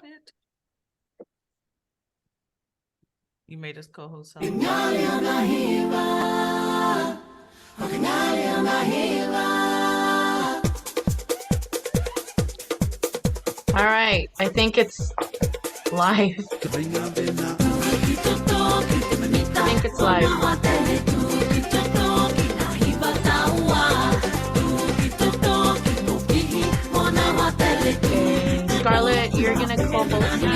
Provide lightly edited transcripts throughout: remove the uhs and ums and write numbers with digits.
it. You made us co-host. All right, I think it's live. I think it's live. Okay. Scarlett, you're gonna co-host me.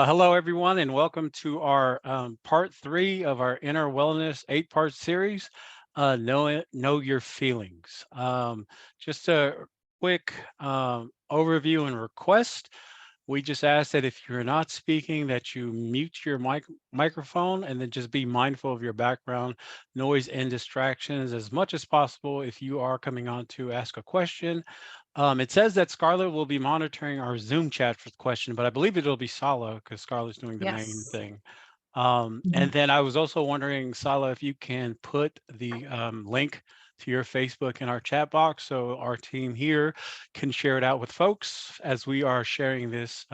Hello, everyone, and welcome to our part 3 of our Inner Wellness 8-part series, Know Your Feelings. Just a quick overview and request. We just ask that if you're not speaking, that you mute your microphone and then just be mindful of your background noise and distractions as much as possible. If you are coming on to ask a question, it says that Scarlett will be monitoring our Zoom chat for the question, but I believe it'll be Sala because Scarlett's doing the main thing. And then I was also wondering, Sala, if you can put the link to your Facebook in our chat box so our team here can share it out with folks as we are sharing this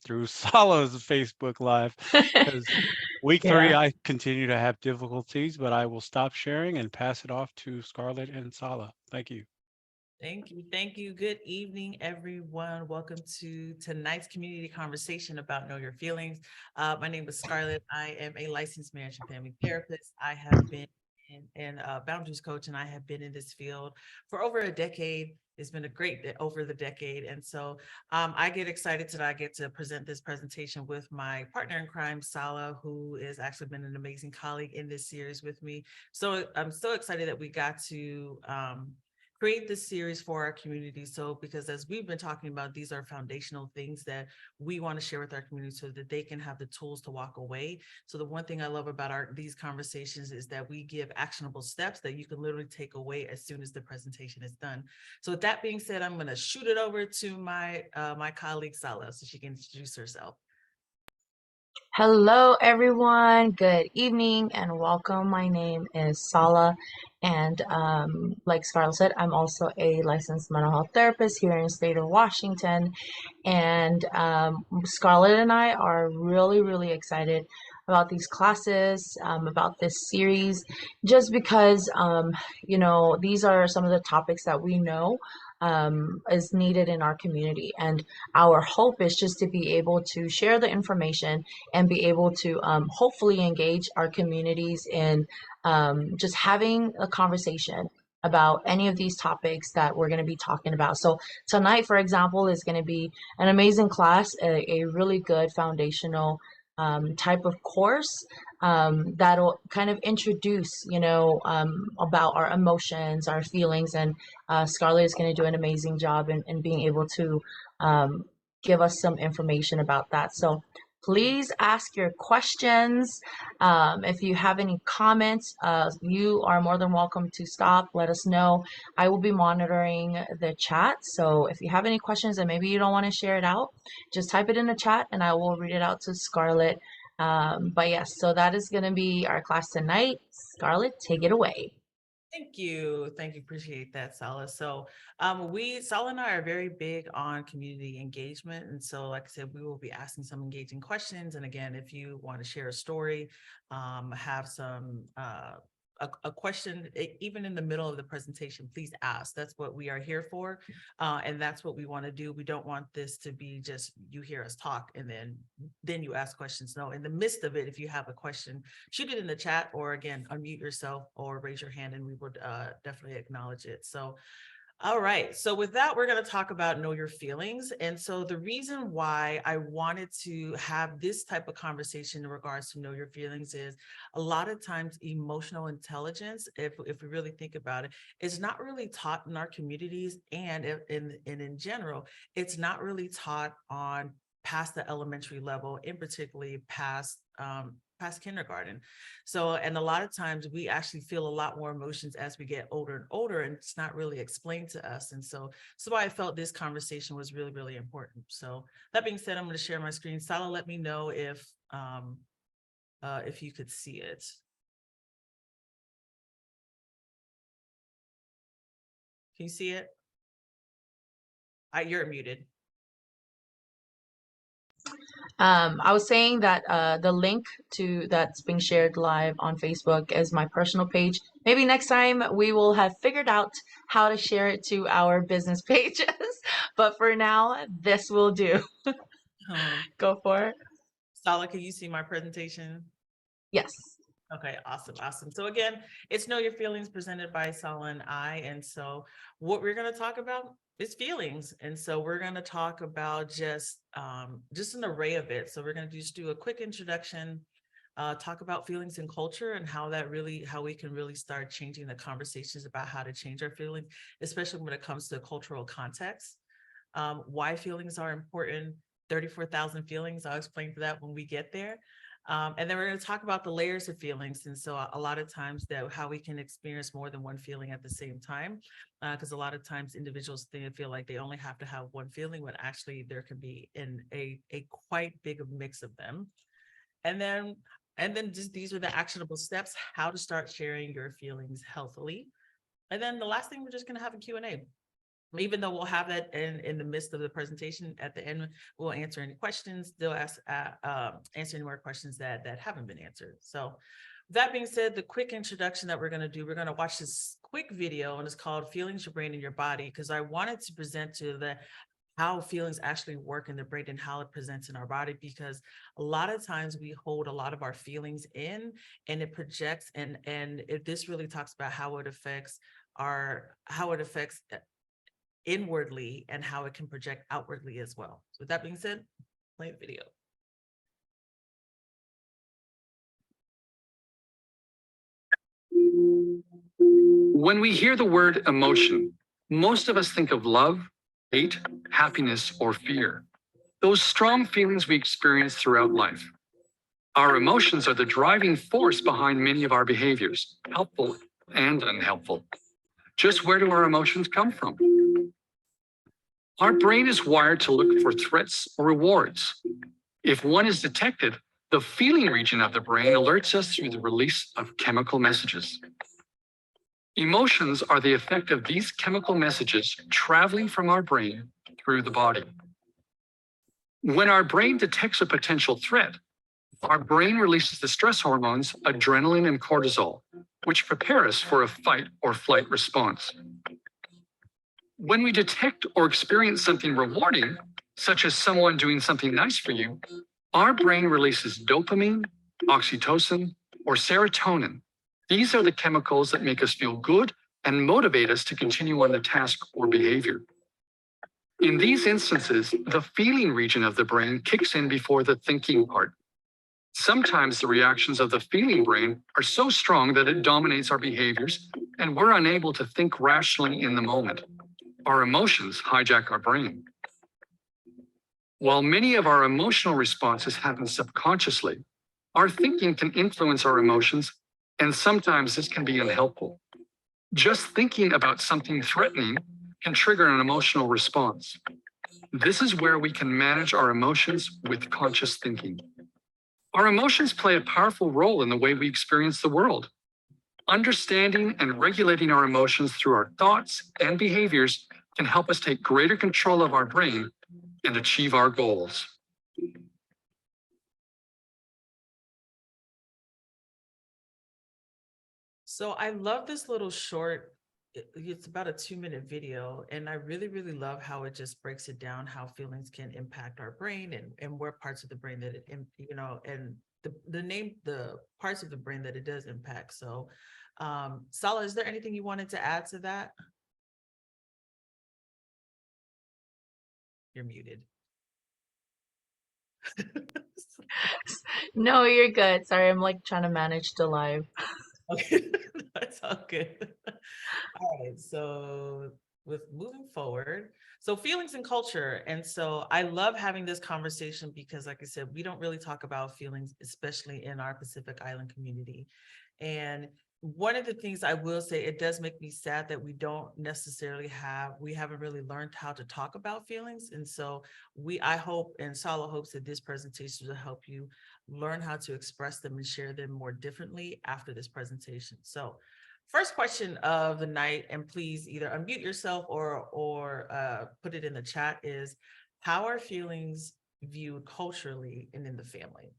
through Sala's Facebook Live. Because week 3, I continue to have difficulties, but I will stop sharing and pass it off to Scarlett and Sala. Thank you. Thank you. Thank you. Good evening, everyone. Welcome to tonight's community conversation about Know Your Feelings. My name is Scarlett. I am a licensed marriage and family therapist. I have been in boundaries coach, and I have been in this field for over a decade. It's been a great over the decade. And so I get excited that I get to present this presentation with my partner in crime, Sala, who has actually been an amazing colleague in this series with me. So I'm so excited that we got to create this series for our community. So, because as we've been talking about, these are foundational things that we want to share with our community so that they can have the tools to walk away. So the one thing I love about these conversations is that we give actionable steps that you can literally take away as soon as the presentation is done. So with that being said, I'm going to shoot it over to my colleague Sala so she can introduce herself. Hello, everyone. Good evening and welcome. My name is Sala, and like Scarlett said, I'm also a licensed mental health therapist here in the state of Washington. And Scarlett and I are really, really excited about these classes, about this series, just because, these are some of the topics that we know is needed in our community. And our hope is just to be able to share the information and be able to hopefully engage our communities in just having a conversation about any of these topics that we're going to be talking about. So tonight, for example, is going to be an amazing class, a really good foundational type of course that'll kind of introduce, about our emotions, our feelings, and Scarlett is going to do an amazing job in being able to give us some information about that. So please ask your questions. If you have any comments, you are more than welcome to stop. Let us know. I will be monitoring the chat. So if you have any questions and maybe you don't want to share it out, just type it in the chat and I will read it out to Scarlett. But yes, so that is going to be our class tonight. Scarlett, take it away. Thank you. Thank you. Appreciate that, Sala. So Sala and I are very big on community engagement. And so, like I said, we will be asking some engaging questions. And again, if you want to share a story, have some a question, even in the middle of the presentation, please ask. That's what we are here for. And that's what we want to do. We don't want this to be just you hear us talk and then you ask questions. No, in the midst of it, if you have a question, shoot it in the chat or again, unmute yourself or raise your hand and we would definitely acknowledge it. So all right. So with that, we're going to talk about know your feelings. And so the reason why I wanted to have this type of conversation in regards to know your feelings is a lot of times emotional intelligence, if we really think about it, is not really taught in our communities and in general, it's not really taught on past the elementary level, in particularly past kindergarten. So, and a lot of times we actually feel a lot more emotions as we get older and older, and it's not really explained to us. And so I felt this conversation was really, really important. So that being said, I'm going to share my screen. Sala, let me know if you could see it. Can you see it? You're muted. I was saying that the link to that's being shared live on Facebook is my personal page. Maybe next time we will have figured out how to share it to our business pages. But for now, this will do. Go for it. Sala, can you see my presentation? Yes. Okay, awesome. So again, it's Know Your Feelings presented by Sala and I. And so what we're going to talk about is feelings. And so we're going to talk about just an array of it. So we're going to just do a quick introduction, talk about feelings and culture and how we can really start changing the conversations about how to change our feelings, especially when it comes to cultural context, why feelings are important, 34,000 feelings. I'll explain to that when we get there. And then we're going to talk about the layers of feelings. And so a lot of times how we can experience more than one feeling at the same time, because a lot of times individuals feel like they only have to have one feeling when actually there can be a quite big mix of them. And then just these are the actionable steps, how to start sharing your feelings healthily. And then the last thing, we're just going to have a Q&A. Even though we'll have that in the midst of the presentation, at the end, we'll answer any questions. They'll answer any more questions that haven't been answered. So that being said, the quick introduction that we're going to do, we're going to watch this quick video and it's called Feelings, Your Brain and Your Body, because I wanted to present to how feelings actually work in the brain and how it presents in our body, because a lot of times we hold a lot of our feelings in and it projects and this really talks about how it affects inwardly and how it can project outwardly as well. So with that being said, play the video. When we hear the word emotion, most of us think of love, hate, happiness, or fear. Those strong feelings we experience throughout life. Our emotions are the driving force behind many of our behaviors, helpful and unhelpful. Just where do our emotions come from? Our brain is wired to look for threats or rewards. If one is detected, The feeling region of the brain alerts us through the release of chemical messages. Emotions are the effect of these chemical messages traveling from our brain through the body. When our brain detects a potential threat, our brain releases the stress hormones adrenaline and cortisol, which prepare us for a fight or flight response. When we detect or experience something rewarding, such as someone doing something nice for you, our brain releases dopamine, oxytocin, or serotonin. These are the chemicals that make us feel good and motivate us to continue on the task or behavior. In these instances, the feeling region of the brain kicks in before the thinking part. Sometimes the reactions of the feeling brain are so strong that it dominates our behaviors, and we're unable to think rationally in the moment. Our emotions hijack our brain. While many of our emotional responses happen subconsciously, our thinking can influence our emotions, and sometimes this can be unhelpful. Just thinking about something threatening can trigger an emotional response. This is where we can manage our emotions with conscious thinking. Our emotions play a powerful role in the way we experience the world. Understanding and regulating our emotions through our thoughts and behaviors can help us take greater control of our brain and achieve our goals. So I love this little short, it's about a 2-minute video. And I really, really love how it just breaks it down, how feelings can impact our brain and where parts of the brain that it, and the parts of the brain that it does impact. So Sala, is there anything you wanted to add to that? You're muted. No, you're good. Sorry, I'm like trying to manage the live. Okay, that's all good. All right, so with moving forward, so feelings and culture. And so I love having this conversation because, like I said, we don't really talk about feelings, especially in our Pacific Island community. And one of the things I will say, it does make me sad that we haven't really learned how to talk about feelings. And so I hope, and Sala hopes that this presentation will help you learn how to express them and share them more differently after this presentation. So first question of the night, and please either unmute yourself or put it in the chat, is how are feelings viewed culturally and in the family?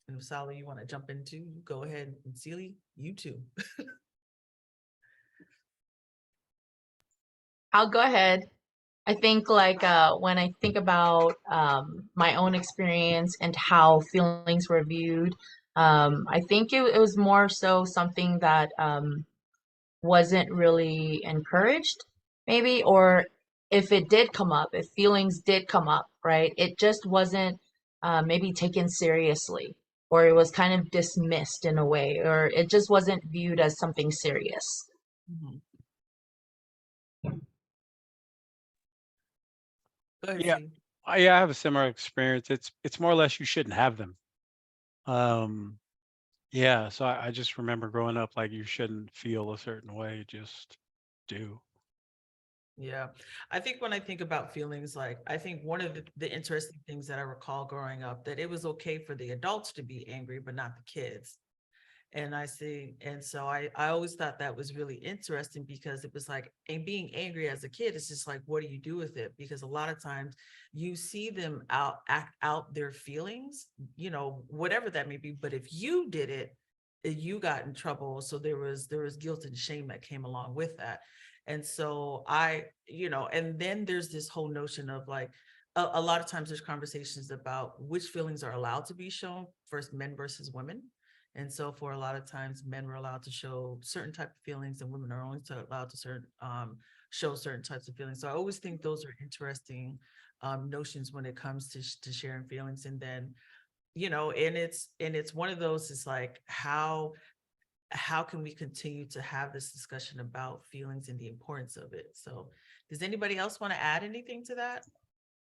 And if Sally, you want to jump into, go ahead, and Celie, you too. I'll go ahead. I think like when I think about my own experience and how feelings were viewed, I think it was more so something that wasn't really encouraged, maybe, or if it did come up, if feelings did come up, right, it just wasn't maybe taken seriously, or it was kind of dismissed in a way, or it just wasn't viewed as something serious. Mhm. Go ahead, Yeah, Celie. I have a similar experience. It's more or less you shouldn't have them. Um, yeah, so I just remember growing up like you shouldn't feel a certain way, just do. Yeah, I think when I think about feelings, like I think one of the interesting things that I recall growing up, that it was okay for the adults to be angry, but not the kids. And so I always thought that was really interesting because it was like, and being angry as a kid, it's just like, what do you do with it? Because a lot of times you see them act out their feelings, whatever that may be. But if you did it, you got in trouble. So there was guilt and shame that came along with that. And so and then there's this whole notion of like, a lot of times there's conversations about which feelings are allowed to be shown, first men versus women. And so for a lot of times, men were allowed to show certain type of feelings and women are only allowed to show certain types of feelings. So I always think those are interesting notions when it comes to sharing feelings. And then, and it's one of those, is like, how can we continue to have this discussion about feelings and the importance of it? So does anybody else want to add anything to that?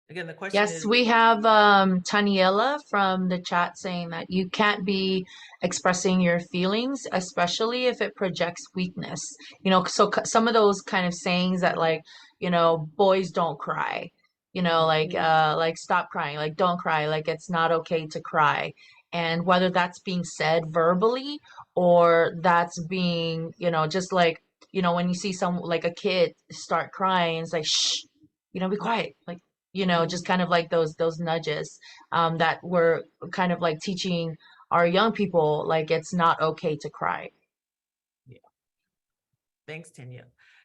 Again, the question Yes, is, we have Taniela from the chat saying that you can't be expressing your feelings, especially if it projects weakness. So some of those kind of sayings that, like, boys don't cry, like stop crying, like don't cry, like it's not okay to cry. And whether that's being said verbally or that's being, just like, when you see some like a kid start crying, it's like, shh, be quiet. Like, just kind of like those nudges that we're kind of like teaching our young people, like it's not okay to cry. Yeah. Thanks, Tanya.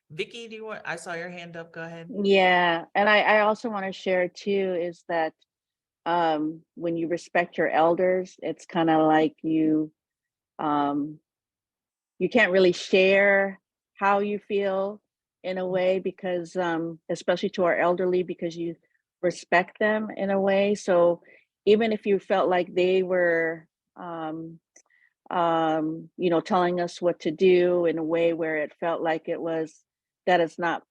Vicky, I saw your hand up. Go ahead. Yeah, and I also want to share too is that when you respect your elders, it's kind of like um, you can't really share how you feel in a way because especially to our elderly, because you respect them in a way. So even if you felt like they were telling us what to do in a way where it felt like it was that it's not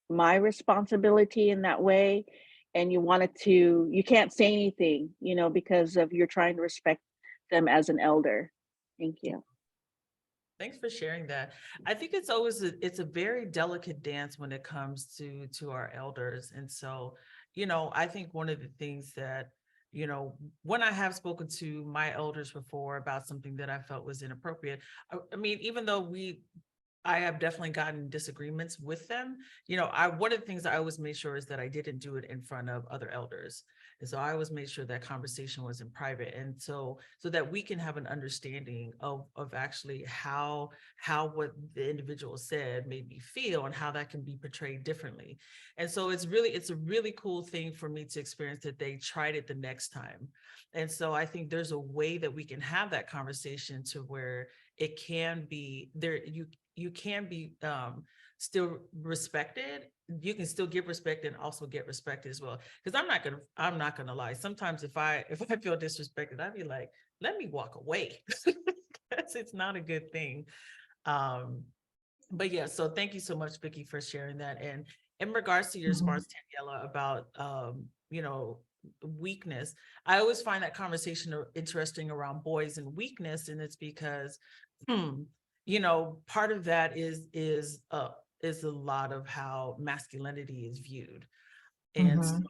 my responsibility in that way, and you can't say anything, because of you're trying to respect them as an elder. Thank you. Thanks for sharing that. I think it's always it's a very delicate dance when it comes to our elders. And so, I think one of the things that, when I have spoken to my elders before about something that I felt was inappropriate, I mean, even though I have definitely gotten disagreements with them. One of the things I always made sure is that I didn't do it in front of other elders. And so I always made sure that conversation was in private. And so that we can have an understanding of actually how what the individual said made me feel and how that can be portrayed differently. And so it's a really cool thing for me to experience that they tried it the next time. And so I think there's a way that we can have that conversation to where it can be there. You can be still respected. You can still give respect and also get respected as well. Because I'm not gonna lie. Sometimes if I feel disrespected, I'd be like, let me walk away. Because it's not a good thing. But yeah, so thank you so much, Vicky, for sharing that. And in regards to your response, Daniela, about weakness, I always find that conversation interesting around boys and weakness, and it's because part of that is a lot of how masculinity is viewed. And so,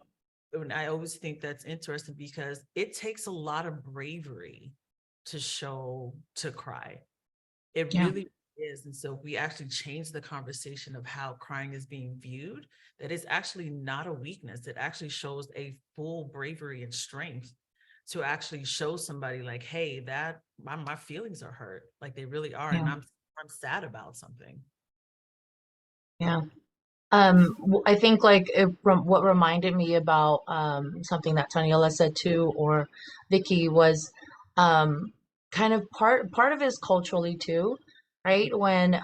and I always think that's interesting because it takes a lot of bravery to cry. It really is. And so we actually change the conversation of how crying is being viewed, that it's actually not a weakness. It actually shows a full bravery and strength to actually show somebody like, hey, that my feelings are hurt, like they really are. And I'm sad about something. Yeah. I think like from what reminded me about something that Taniela said too, or Vicky, was kind of part of it is culturally too, right? When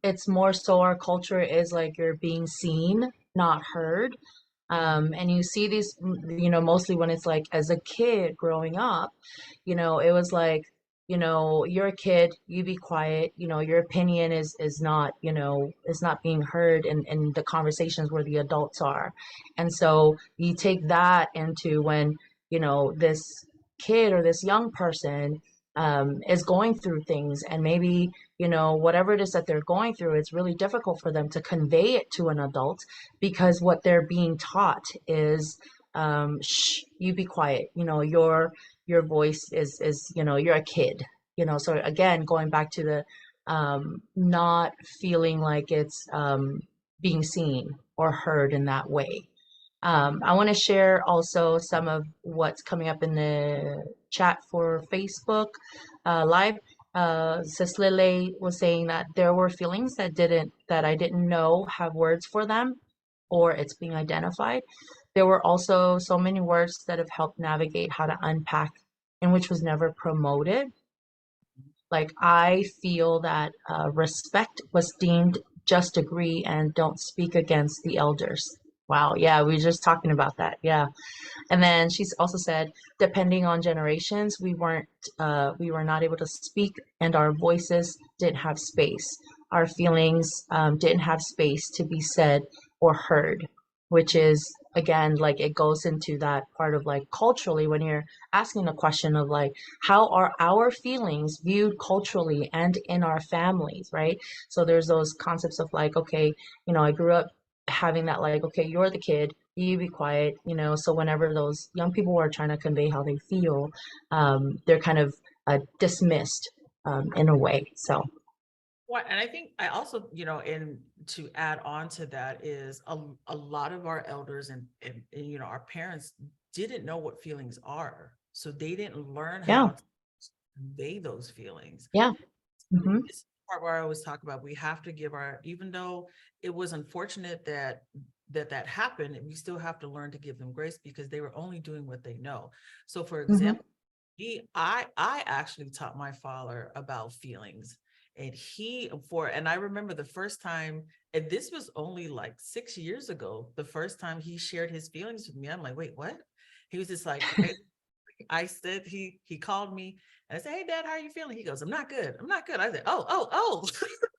it's more so our culture is like you're being seen, not heard. And you see these, mostly when it's like as a kid growing up, it was like, you're a kid, you be quiet, your opinion is not, is not being heard in the conversations where the adults are. And so you take that into when, this kid or this young person is going through things, and maybe, whatever it is that they're going through, it's really difficult for them to convey it to an adult because what they're being taught is, shh, you be quiet, your voice is, you're a kid, so again, going back to the not feeling like it's being seen or heard in that way. I want to share also some of what's coming up in the chat for Facebook Live. Sis Lily was saying that there were feelings that I didn't know have words for them, or it's being identified. There were also so many words that have helped navigate how to unpack, and which was never promoted. Like I feel that respect was deemed just agree and don't speak against the elders. Wow, yeah, we were just talking about that. Yeah. And then she's also said, depending on generations, we were not able to speak, and our voices didn't have space. Our feelings didn't have space to be said or heard, which is again like it goes into that part of like culturally when you're asking a question of like how are our feelings viewed culturally and in our families, right? So there's those concepts of like, okay, I grew up having that like, okay, you're the kid, you be quiet, so whenever those young people are trying to convey how they feel, they're kind of dismissed in a way. So Well, and I think I also, and to add on to that is a lot of our elders and our parents didn't know what feelings are. So they didn't learn yeah, how to convey those feelings. yeah. Hmm. This is the part where I always talk about we have to give even though it was unfortunate that happened, we still have to learn to give them grace because they were only doing what they know. So for Hmm. example, I actually taught my father about feelings. And I remember the first time, and this was only like 6 years ago, the first time he shared his feelings with me. I'm like, wait, what? He was just like, okay. I said he called me and I said, "Hey Dad, how are you feeling?" He goes, "I'm not good. I'm not good." I said, "Oh."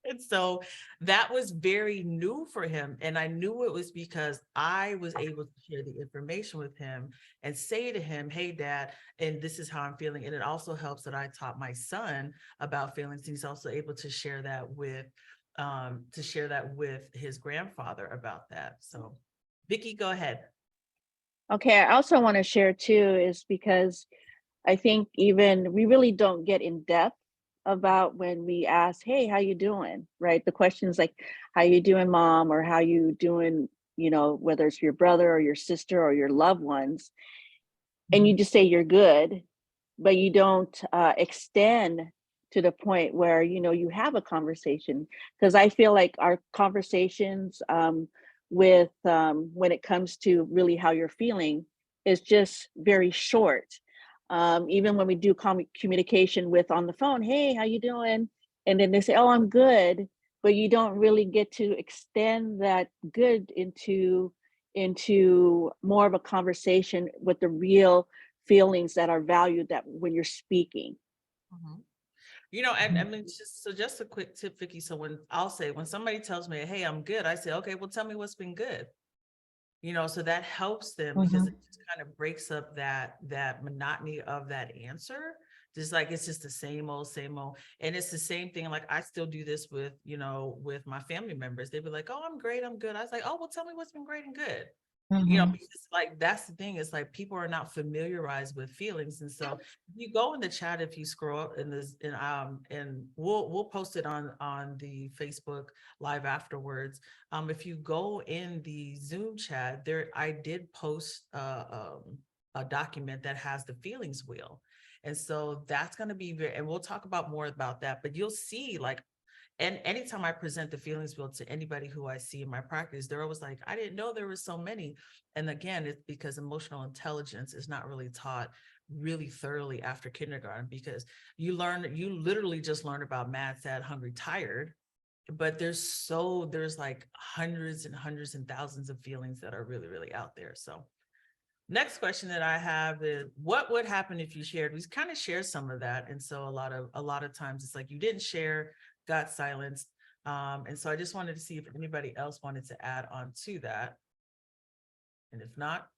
And so that was very new for him. And I knew it was because I was able to share the information with him and say to him, "Hey Dad, and this is how I'm feeling." And it also helps that I taught my son about feelings. He's also able to share that with his grandfather about that. So Vicky, go ahead. Okay, I also want to share too, is because I think even we really don't get in depth about when we ask, "Hey, how you doing?" Right? The questions like, "How you doing, mom?" or "How you doing?" Whether it's your brother or your sister or your loved ones, and you Mhm. just say you're good, but you don't extend to the point where you have a conversation. Because I feel like our conversations with when it comes to really how you're feeling is just very short. Even when we do communication with on the phone, "Hey, how you doing?" and then they say, "Oh, I'm good," but you don't really get to extend that good into more of a conversation with the real feelings that are valued that when you're speaking. Mhm. And I mean, just a quick tip, Vicky. So when somebody tells me, "Hey, I'm good," I say, "Okay, well, tell me what's been good." So that helps them because Hmm. it just kind of breaks up that monotony of that answer. Just like it's just the same old. And it's the same thing. Like I still do this with my family members. They'd be like, "Oh, I'm great, I'm good." I was like, "Oh, well, tell me what's been great and good." Hmm. Because like that's the thing, is like people are not familiarized with feelings. And so if you go in the chat, if you scroll up in this and we'll post it on the Facebook live afterwards. If you go in the Zoom chat there, I did post a document that has the feelings wheel. And so that's going to be and we'll talk about more about that, but you'll see like, and anytime I present the feelings wheel to anybody who I see in my practice, they're always like, "I didn't know there was so many." And again, it's because emotional intelligence is not really taught really thoroughly after kindergarten, because you literally just learn about mad, sad, hungry, tired. But there's like hundreds and hundreds and thousands of feelings that are really, really out there. So next question that I have is, what would happen if you shared? We kind of share some of that. And so a lot of times it's like you didn't share, got silenced. And so I just wanted to see if anybody else wanted to add on to that. And if not,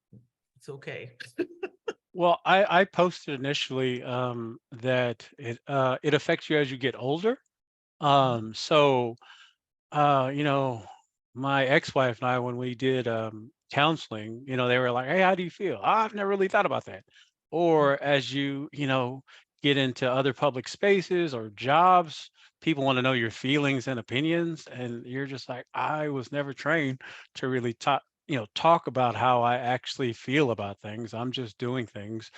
it's okay. Well, I posted initially that it affects you as you get older. So you know, my ex-wife and I, when we did counseling, they were like, "Hey, how do you feel?" I've never really thought about that. Or as you get into other public spaces or jobs, people want to know your feelings and opinions, and you're just like, I was never trained to really talk about how I actually feel about things. I'm just doing things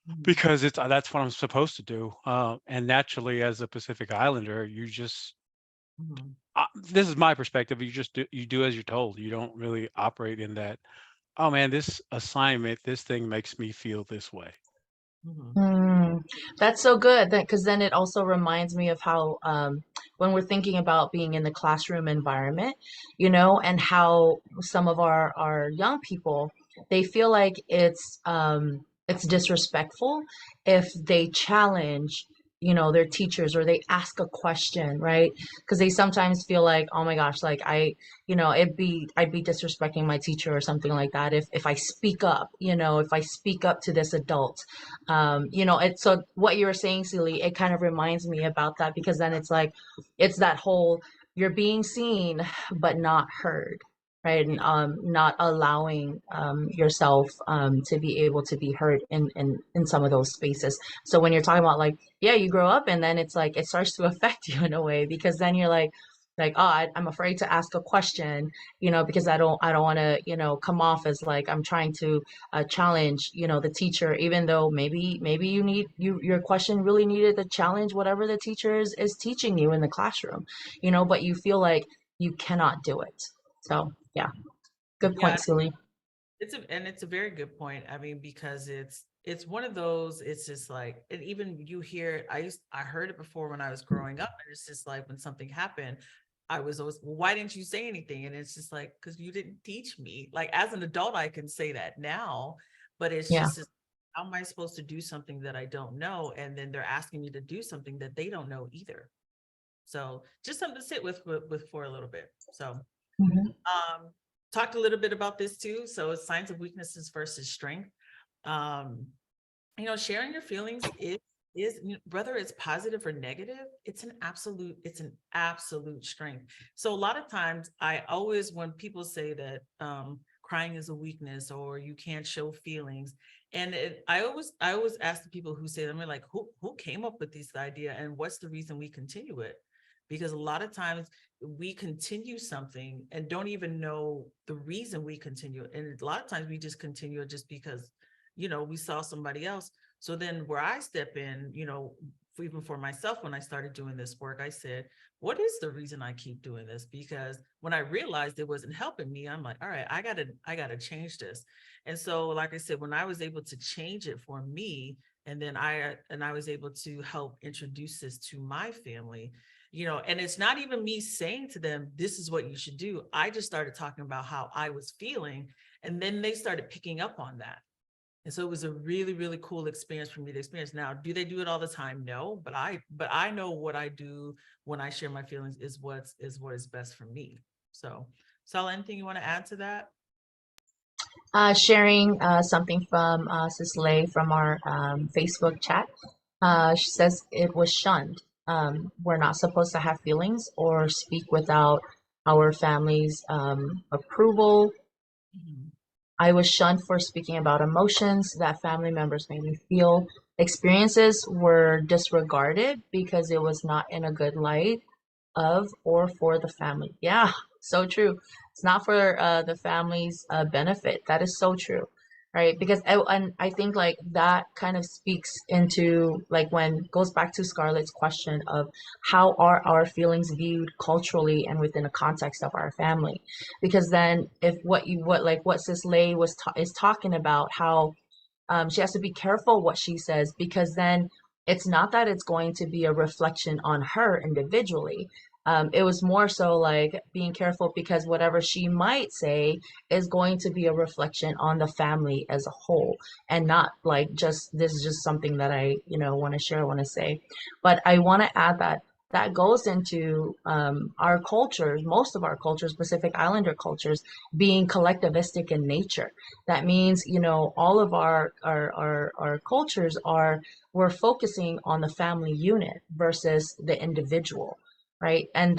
Mhm, because that's what I'm supposed to do. And naturally, as a Pacific Islander, you just mhm, this is my perspective. You do as you're told. You don't really operate in that. Oh man, this assignment, this thing makes me feel this way. mhm, Mm, that's so good. Because then it also reminds me of how, when we're thinking about being in the classroom environment, and how some of our young people, they feel like it's disrespectful if they challenge, their teachers, or they ask a question, right? Because they sometimes feel like, oh my gosh, like I'd be disrespecting my teacher or something like that if I speak up, if I speak up to this adult. It's so what you were saying, Celie, it kind of reminds me about that, because then it's like it's that whole, you're being seen but not heard. right? And not allowing yourself to be able to be heard in some of those spaces. So when you're talking about like, yeah, you grow up and then it's like it starts to affect you in a way because then you're like, oh, I'm afraid to ask a question, because I don't want to, come off as like I'm trying to challenge, the teacher, even though maybe your question really needed to challenge whatever the teacher is teaching you in the classroom, but you feel like you cannot do it. So yeah, good Yeah, point, Celie. it's a very good point. I mean, because it's one of those, it's just like, and even you hear it, I heard it before when I was growing up, and it's just like when something happened, I was always, well, why didn't you say anything? And it's just like, because you didn't teach me. Like as an adult, I can say that now, but it's Yeah. just how am I supposed to do something that I don't know? And then they're asking me to do something that they don't know either. So just something to sit with for a little bit. So Mhm. um, talked a little bit about this too. So it's signs of weaknesses versus strength. Um, sharing your feelings is whether it's positive or negative, it's an absolute strength. So a lot of times I always, when people say that crying is a weakness or you can't show feelings, and I always ask the people who say them, we're like, who came up with this idea and what's the reason we continue it? Because a lot of times we continue something and don't even know the reason we continue it. And a lot of times we just continue it just because, we saw somebody else. So then where I step in, even for myself, when I started doing this work, I said, what is the reason I keep doing this? Because when I realized it wasn't helping me, I'm like, all right, I gotta change this. And so, like I said, when I was able to change it for me, and then I was able to help introduce this to my family, and it's not even me saying to them, this is what you should do. I just started talking about how I was feeling, and then they started picking up on that. And so it was a really, really cool experience for me to experience. Now, do they do it all the time? No, but I know what I do when I share my feelings is what is best for me. So, Sala, anything you want to add to that? Sharing something from Cicely from our Facebook chat. She says it was shunned. We're not supposed to have feelings or speak without our family's approval. Mhm. I was shunned for speaking about emotions that family members made me feel. Experiences were disregarded because it was not in a good light of or for the family. Yeah, so true. It's not for the family's benefit. That is so true, right? Because and I think like that kind of speaks into like when goes back to Scarlett's question of how are our feelings viewed culturally and within the context of our family. Because then if what Sis Lay is talking about how she has to be careful what she says because then it's not that it's going to be a reflection on her individually. It was more so like being careful because whatever she might say is going to be a reflection on the family as a whole and not like just this is just something that I, want to share, want to say. But I want to add that that goes into our cultures, most of our cultures, Pacific Islander cultures, being collectivistic in nature. That means, all of our cultures we're focusing on the family unit versus the individual, right? And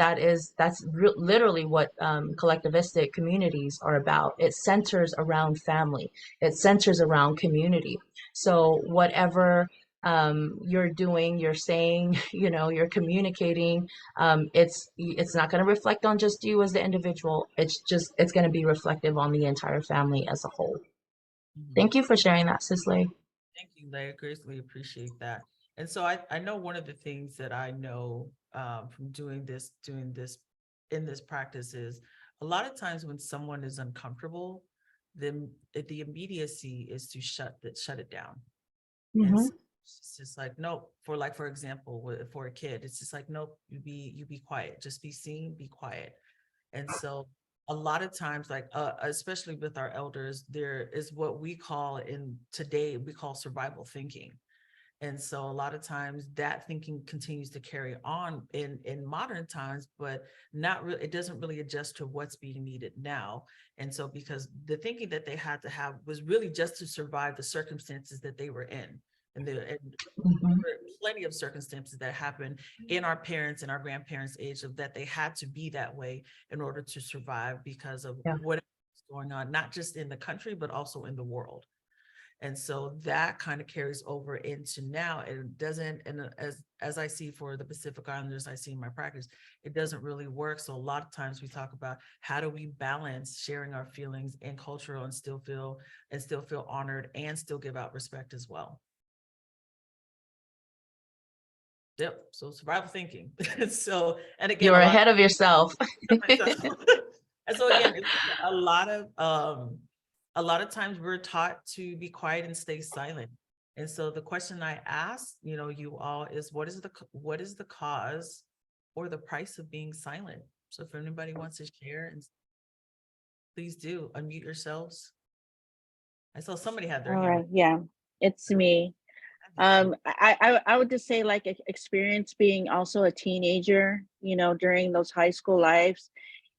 literally what collectivistic communities are about. It centers around family. It centers around community. So whatever you're doing, you're saying, you're communicating, it's not going to reflect on just you as the individual. It's going to be reflective on the entire family as a whole. Mhm. Thank you for sharing that, Cicely. Thank you, Leah. Greatly appreciate that. And so I know one of the things that I know from doing this in this practice is a lot of times when someone is uncomfortable, then the immediacy is to shut it down. And Mm-hmm. so it's just like, nope, for example, for a kid, it's just like, nope, you be quiet, just be seen, be quiet. And so a lot of times, like, especially with our elders, there is what we call we call survival thinking. And so a lot of times that thinking continues to carry on in modern times, but not really, it doesn't really adjust to what's being needed now. And so because the thinking that they had to have was really just to survive the circumstances that they were in. and Mhm. were plenty of circumstances that happened in our parents and our grandparents' age of that they had to be that way in order to survive because of Yeah. what was going on, not just in the country, but also in the world. And so that kind of carries over into now. And it doesn't, and as I see for the Pacific Islanders, I see in my practice, it doesn't really work. So a lot of times we talk about how do we balance sharing our feelings and cultural and still feel honored and still give out respect as well. Yep. So survival thinking. So, and again, You're ahead of yourself. myself. And so again, it's a lot of times we're taught to be quiet and stay silent. And so the question I ask, you all is what is the cause or the price of being silent? So if anybody wants to share, and please do unmute yourselves. I saw somebody had their All hand right. Yeah, it's me. raised. I would just say like experience being also a teenager, during those high school lives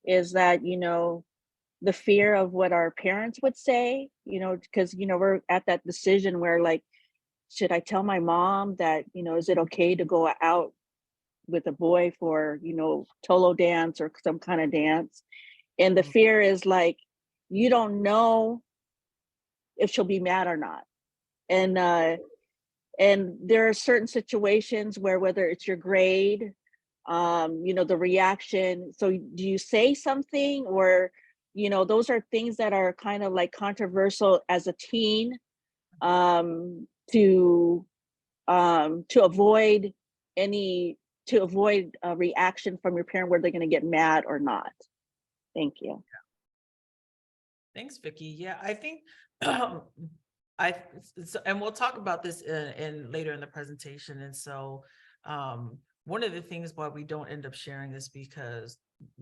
is that, the fear of what our parents would say, because, we're at that decision where like, should I tell my mom that, is it okay to go out with a boy for, Tolo dance or some kind of dance? And the Mhm. fear is like, you don't know if she'll be mad or not. And there are certain situations where whether it's your grade, the reaction. So do you say something or, those are things that are kind of like controversial as a teen, to avoid any to avoid a reaction from your parent where they're going to get mad or not. Thank you. Thanks, Vicky. Yeah, I think I and we'll talk about this in later in the presentation. And so one of the things why we don't end up sharing this because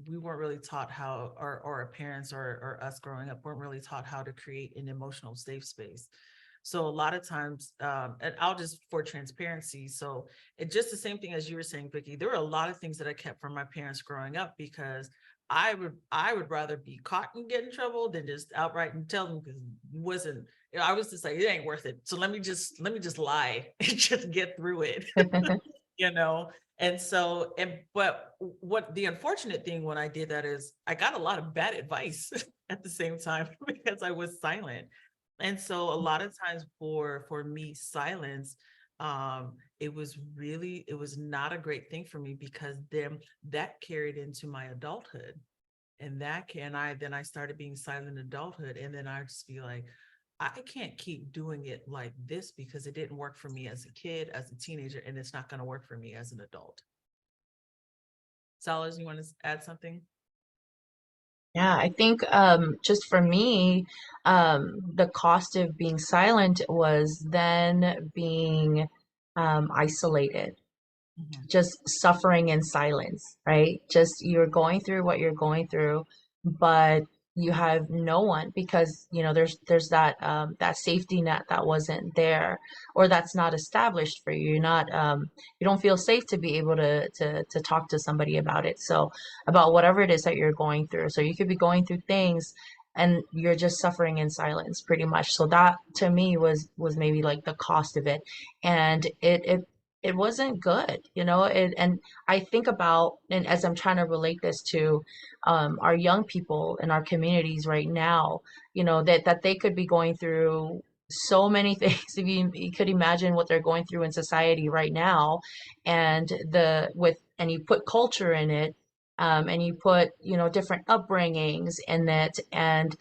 we weren't really taught how, or our parents or us growing up weren't really taught how to create an emotional safe space. So a lot of times, and I'll just for transparency. So it's just the same thing as you were saying, Vicky. There were a lot of things that I kept from my parents growing up because I would rather be caught and get in trouble than just outright and tell them because it wasn't, I was just like, it ain't worth it. So let me just lie and just get through it, you know? And so, but what the unfortunate thing when I did that is I got a lot of bad advice at the same time because I was silent. And so a lot of times for me, silence, it was not a great thing for me because then that carried into my adulthood. And then I started being silent in adulthood. And then I just be like, I can't keep doing it like this because it didn't work for me as a kid, as a teenager, and it's not going to work for me as an adult. Salas, you want to add something? Yeah, I think just for me, the cost of being silent was then being isolated, Mhm. just suffering in silence, right? Just you're going through what you're going through, but you have no one because there's that safety net that wasn't there or that's not established for you. You're not you don't feel safe to be able to talk to somebody about it. So about whatever it is that you're going through. So you could be going through things and you're just suffering in silence pretty much. So that to me was maybe like the cost of it. And it wasn't good, and I think about, and as I'm trying to relate this to our young people in our communities right now, that they could be going through so many things. If you could imagine what they're going through in society right now, and you put culture in it, and you put different upbringings in it, and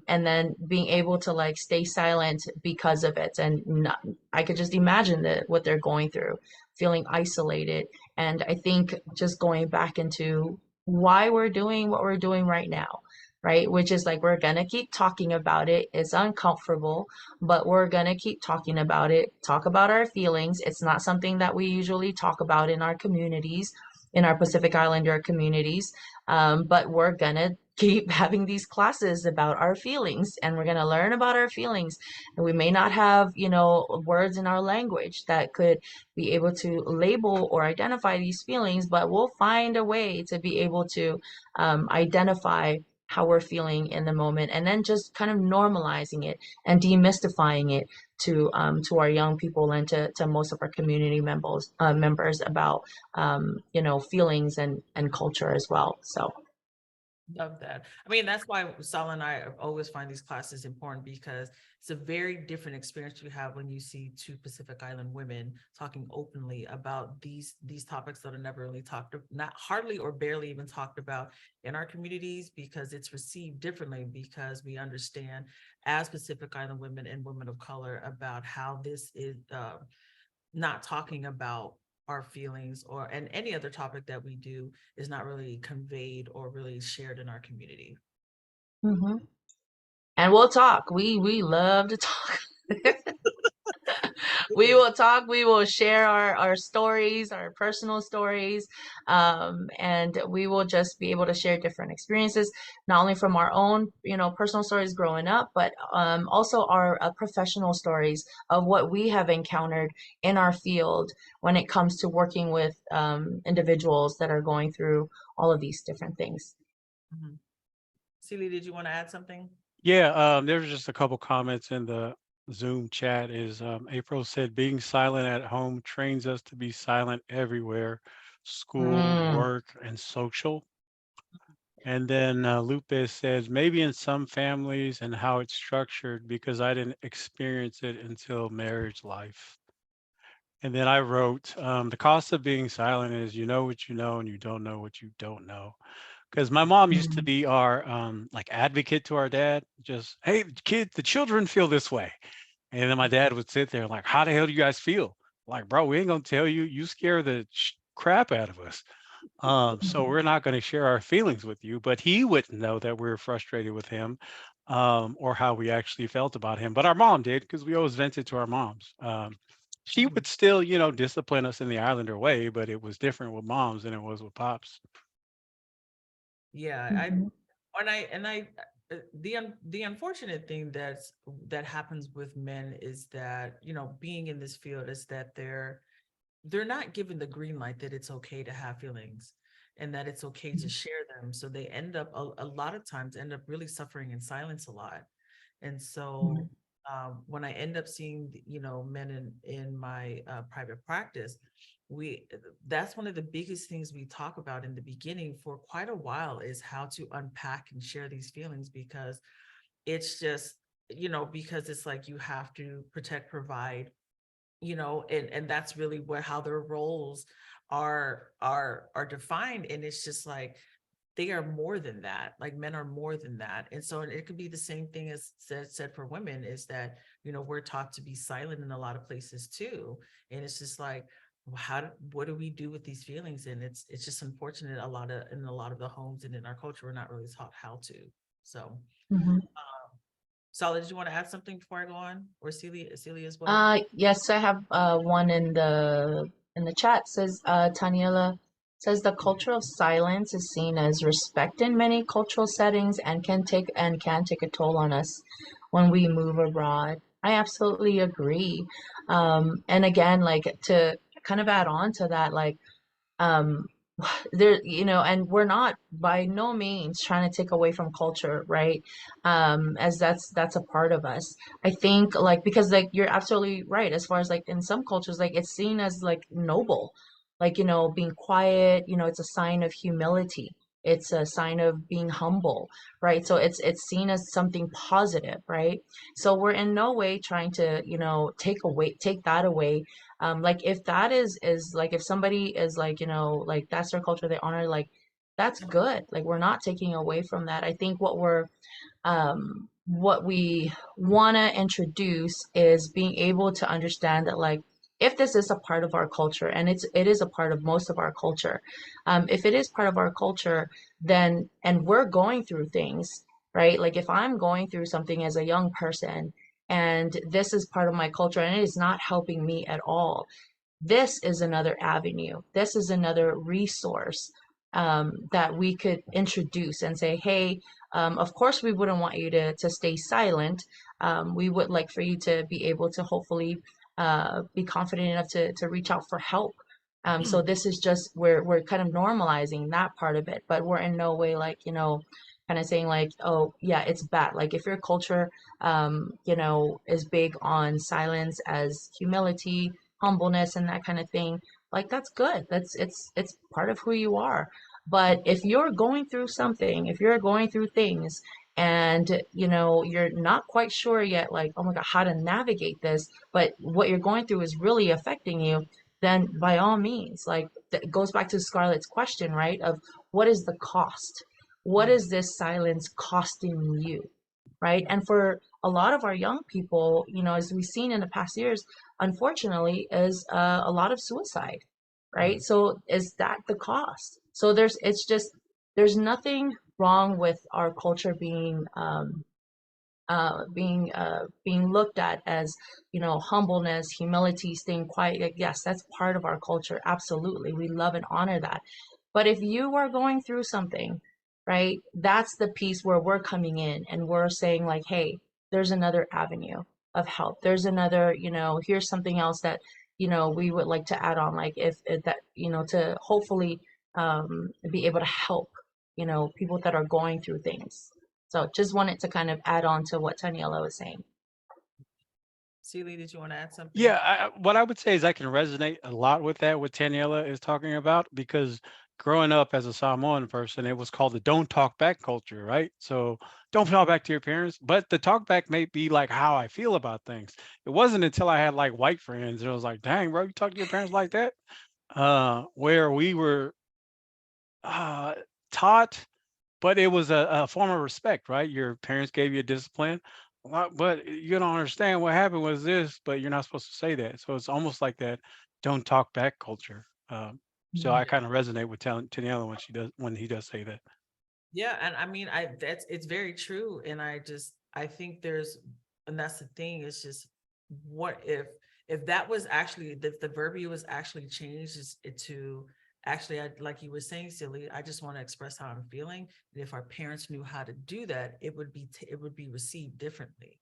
then being able to like stay silent because of it, and not, I could just imagine what they're going through, feeling isolated. And I think just going back into why we're doing what we're doing right now, right? Which is like we're gonna keep talking about it. It's uncomfortable, but we're gonna keep talking about it, talk about our feelings. It's not something that we usually talk about in our communities, in our Pacific Islander communities. But we're gonna keep having these classes about our feelings, and we're going to learn about our feelings. And we may not have words in our language that could be able to label or identify these feelings, but we'll find a way to be able to identify how we're feeling in the moment, and then just kind of normalizing it and demystifying it to our young people and to most of our community members about feelings and culture as well. So Love that. I mean, that's why Sal and I always find these classes important, because it's a very different experience you have when you see two Pacific Island women talking openly about these topics that are never really not hardly or barely even talked about in our communities, because it's received differently, because we understand as Pacific Island women and women of color about how this is not talking about our feelings and any other topic that we do is not really conveyed or really shared in our community. mhm. And we'll talk. We love to talk. We will talk. We will share our stories, our personal stories, and we will just be able to share different experiences, not only from our own, personal stories growing up, but also our professional stories of what we have encountered in our field when it comes to working with individuals that are going through all of these different things. Mm-hmm. Celia, did you want to add something? Yeah, there was just a couple comments in the Zoom chat. April said, being silent at home trains us to be silent everywhere, school, Mm, work, and social. And then Lupe says, maybe in some families and how it's structured, because I didn't experience it until marriage life. And then I wrote, the cost of being silent is you know what you know and you don't know what you don't know. Because my mom used to mm, be our like advocate to our dad. Just, hey, kid, the children feel this way. And then my dad would sit there like, how the hell do you guys feel? Like, bro, we ain't gonna tell you. You scare the crap out of us. So mhm, we're not going to share our feelings with you. But he wouldn't know that we were frustrated with him, or how we actually felt about him. But our mom did, because we always vented to our moms. She Mhm. would still, discipline us in the Islander way, but it was different with moms than it was with pops. Yeah, mhm, the unfortunate thing that happens with men is that, being in this field, is that they're not given the green light that it's okay to have feelings and that it's okay to share them. So they end up a lot of times end up really suffering in silence a lot. And so mhm, when I end up seeing, men in my private practice, we that's one of the biggest things we talk about in the beginning for quite a while, is how to unpack and share these feelings, because it's just, because it's like you have to protect, provide, and that's really how their roles are defined. And it's just like they are more than that. Like, men are more than that. And so it could be the same thing as said for women, is that, we're taught to be silent in a lot of places too. And it's just like, what do we do with these feelings? And it's just unfortunate, in a lot of the homes and in our culture, we're not really taught how to. So mhm. Solid, did you want to add something before I go on? Or Celia as well? Yes, I have one in the chat. Says Taniela says the culture of silence is seen as respect in many cultural settings and can take a toll on us when we move abroad. I absolutely agree. And again, like to kind of add on to that, like um there, and we're not by no means trying to take away from culture, right? As that's a part of us. I think, like, because like you're absolutely right, as far as like in some cultures, like it's seen as like noble, like, being quiet, it's a sign of humility, it's a sign of being humble, right? So it's seen as something positive, right? So we're in no way trying to, take that away. Like if that is like, if somebody is like, like that's their culture, they honor, like that's good, like we're not taking away from that. I think what we want to introduce is being able to understand that, like, if this is a part of our culture, and it is a part of most of our culture, if it is part of our culture, then, and we're going through things, right? Like if I'm going through something as a young person and this is part of my culture and it is not helping me at all, this is another avenue. This is another resource that we could introduce and say, hey, of course, we wouldn't want you to stay silent. We would like for you to be able to hopefully be confident enough to reach out for help. So this is just, we're kind of normalizing that part of it, but we're in no way like, kind of saying like, oh yeah, it's bad. Like if your culture, is big on silence as humility, humbleness, and that kind of thing, like that's good. It's part of who you are. But if you're going through something, if you're going through things, and you're not quite sure yet, like, oh my God, how to navigate this, but what you're going through is really affecting you, then by all means, like, that goes back to Scarlett's question, right? Of what is the cost? What is this silence costing you? Right? And for a lot of our young people, as we've seen in the past years, unfortunately, is a lot of suicide, right? So is that the cost? So there's nothing wrong with our culture being looked at as, humbleness, humility, staying quiet. Like, yes, that's part of our culture. Absolutely. We love and honor that. But if you are going through something, right, that's the piece where we're coming in and we're saying, like, hey, there's another avenue of help. There's another, here's something else that, we would like to add on, like if that, to hopefully be able to help, people that are going through things. So just wanted to kind of add on to what Taniela was saying. Celie, did you want to add something? Yeah, what I would say is I can resonate a lot with that, what Taniela is talking about, because growing up as a Samoan person, it was called the don't talk back culture, right? So don't talk back to your parents, but the talk back may be like how I feel about things. It wasn't until I had like white friends, and it was like, dang, bro, you talk to your parents like that? Where we were uh, taught, but it was a form of respect, right? Your parents gave you a discipline, but you don't understand what happened was this, but you're not supposed to say that. So it's almost like that don't talk back culture. So I kind of resonate with Taniela when he does say that. Yeah, and I mean, it's very true, and I think and that's the thing. It's just, what if that was actually, the verbiage was actually changed to actually, like you were saying, Silly, I just want to express how I'm feeling. And if our parents knew how to do that, it would be received differently.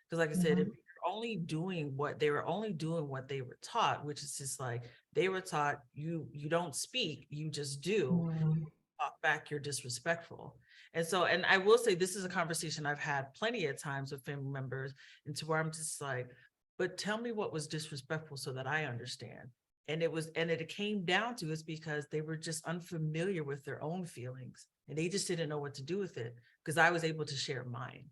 Because, like I said, if you're only doing what they were only doing what they were taught, which is just like they were taught, you don't speak, you just do. Mm-hmm. Talk back, you're disrespectful. And so, and I will say, this is a conversation I've had plenty of times with family members, and to where I'm just like, but tell me what was disrespectful so that I understand. And it came down to, it's because they were just unfamiliar with their own feelings, and they just didn't know what to do with it, because I was able to share mine.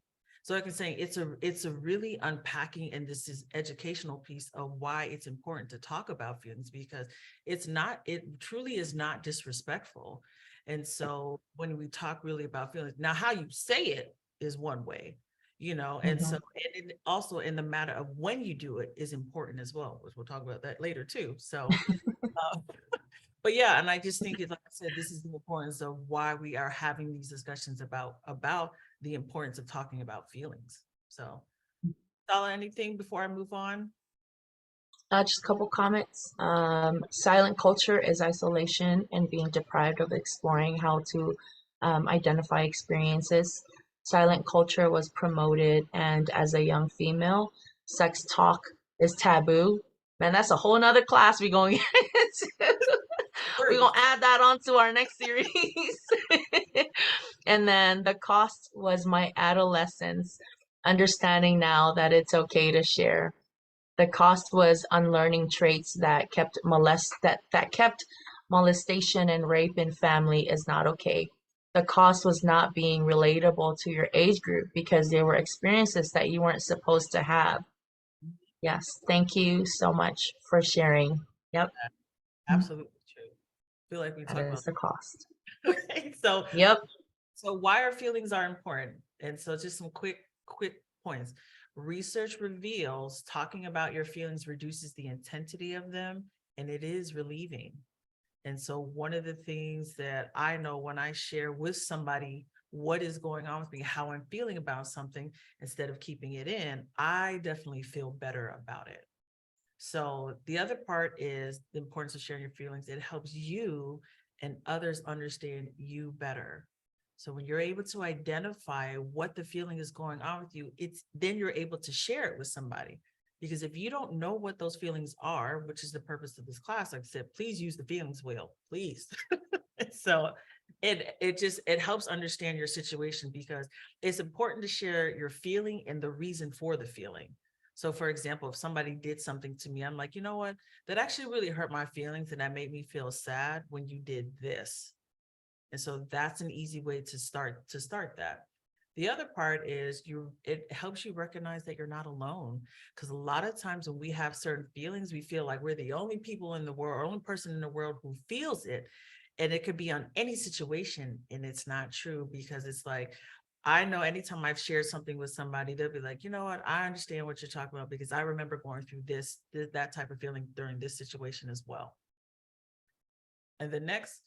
So like I'm saying, it's a really unpacking, and this is educational piece of why it's important to talk about feelings, because it truly is not disrespectful. And so when we talk really about feelings, now how you say it is one way, and so, and also in the matter of when you do it is important as well, which we'll talk about that later too. So, uh, but yeah, and I just think like I said, this is the importance of why we are having these discussions about the importance of talking about feelings. So, Sala, anything before I move on? Just a couple comments. Silent culture is isolation and being deprived of exploring how to identify experiences. Silent culture was promoted, and as a young female, sex talk is taboo. Man, that's a whole nother class we're going to get into. We're going to add that on to our next series. And then the cost was my adolescence, understanding now that it's okay to share. The cost was unlearning traits that kept molestation and rape in family is not okay. The cost was not being relatable to your age group because they were experiences that you weren't supposed to have. Yes, thank you so much for sharing. Yep, Absolutely true. I feel like we that talk is about the cost. so Yep. So why our feelings are important. And so just some quick points. Research reveals talking about your feelings reduces the intensity of them, and it is relieving. And so one of the things that I know when I share with somebody what is going on with me, how I'm feeling about something, instead of keeping it in, I definitely feel better about it. So the other part is the importance of sharing your feelings. It helps you and others understand you better. So when you're able to identify what the feeling is going on with you, then you're able to share it with somebody. Because if you don't know what those feelings are, which is the purpose of this class, like I said, please use the feelings wheel, please. So it helps understand your situation, because it's important to share your feeling and the reason for the feeling. So for example, if somebody did something to me, I'm like, you know what, that actually really hurt my feelings and that made me feel sad when you did this. And so that's an easy way to start that. The other part is it helps you recognize that you're not alone. Because a lot of times when we have certain feelings, we feel like we're the only people in the world, or only person in the world who feels it. And it could be on any situation. And it's not true, because it's like, I know anytime I've shared something with somebody, they'll be like, you know what, I understand what you're talking about, because I remember going through that type of feeling during this situation as well. And the next,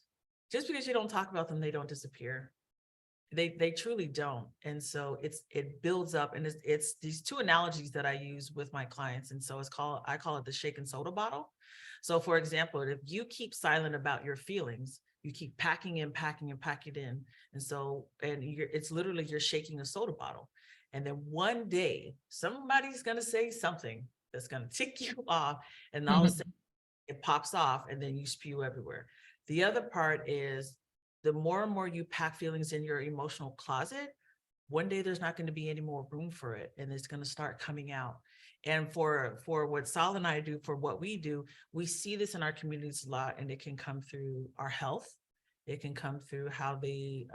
just because you don't talk about them, they don't disappear. They truly don't. And so it builds up, and it's these two analogies that I use with my clients. And so I call it the shaken soda bottle. So for example, if you keep silent about your feelings, you keep packing in, packing and packing in. And so, it's literally, you're shaking a soda bottle. And then one day somebody's going to say something that's going to tick you off. And all of a sudden it pops off, and then you spew everywhere. The other part is, the more and more you pack feelings in your emotional closet, one day there's not going to be any more room for it, and it's going to start coming out. And for what Sal and I do, for what we do, we see this in our communities a lot, and it can come through our health. It can come through how they,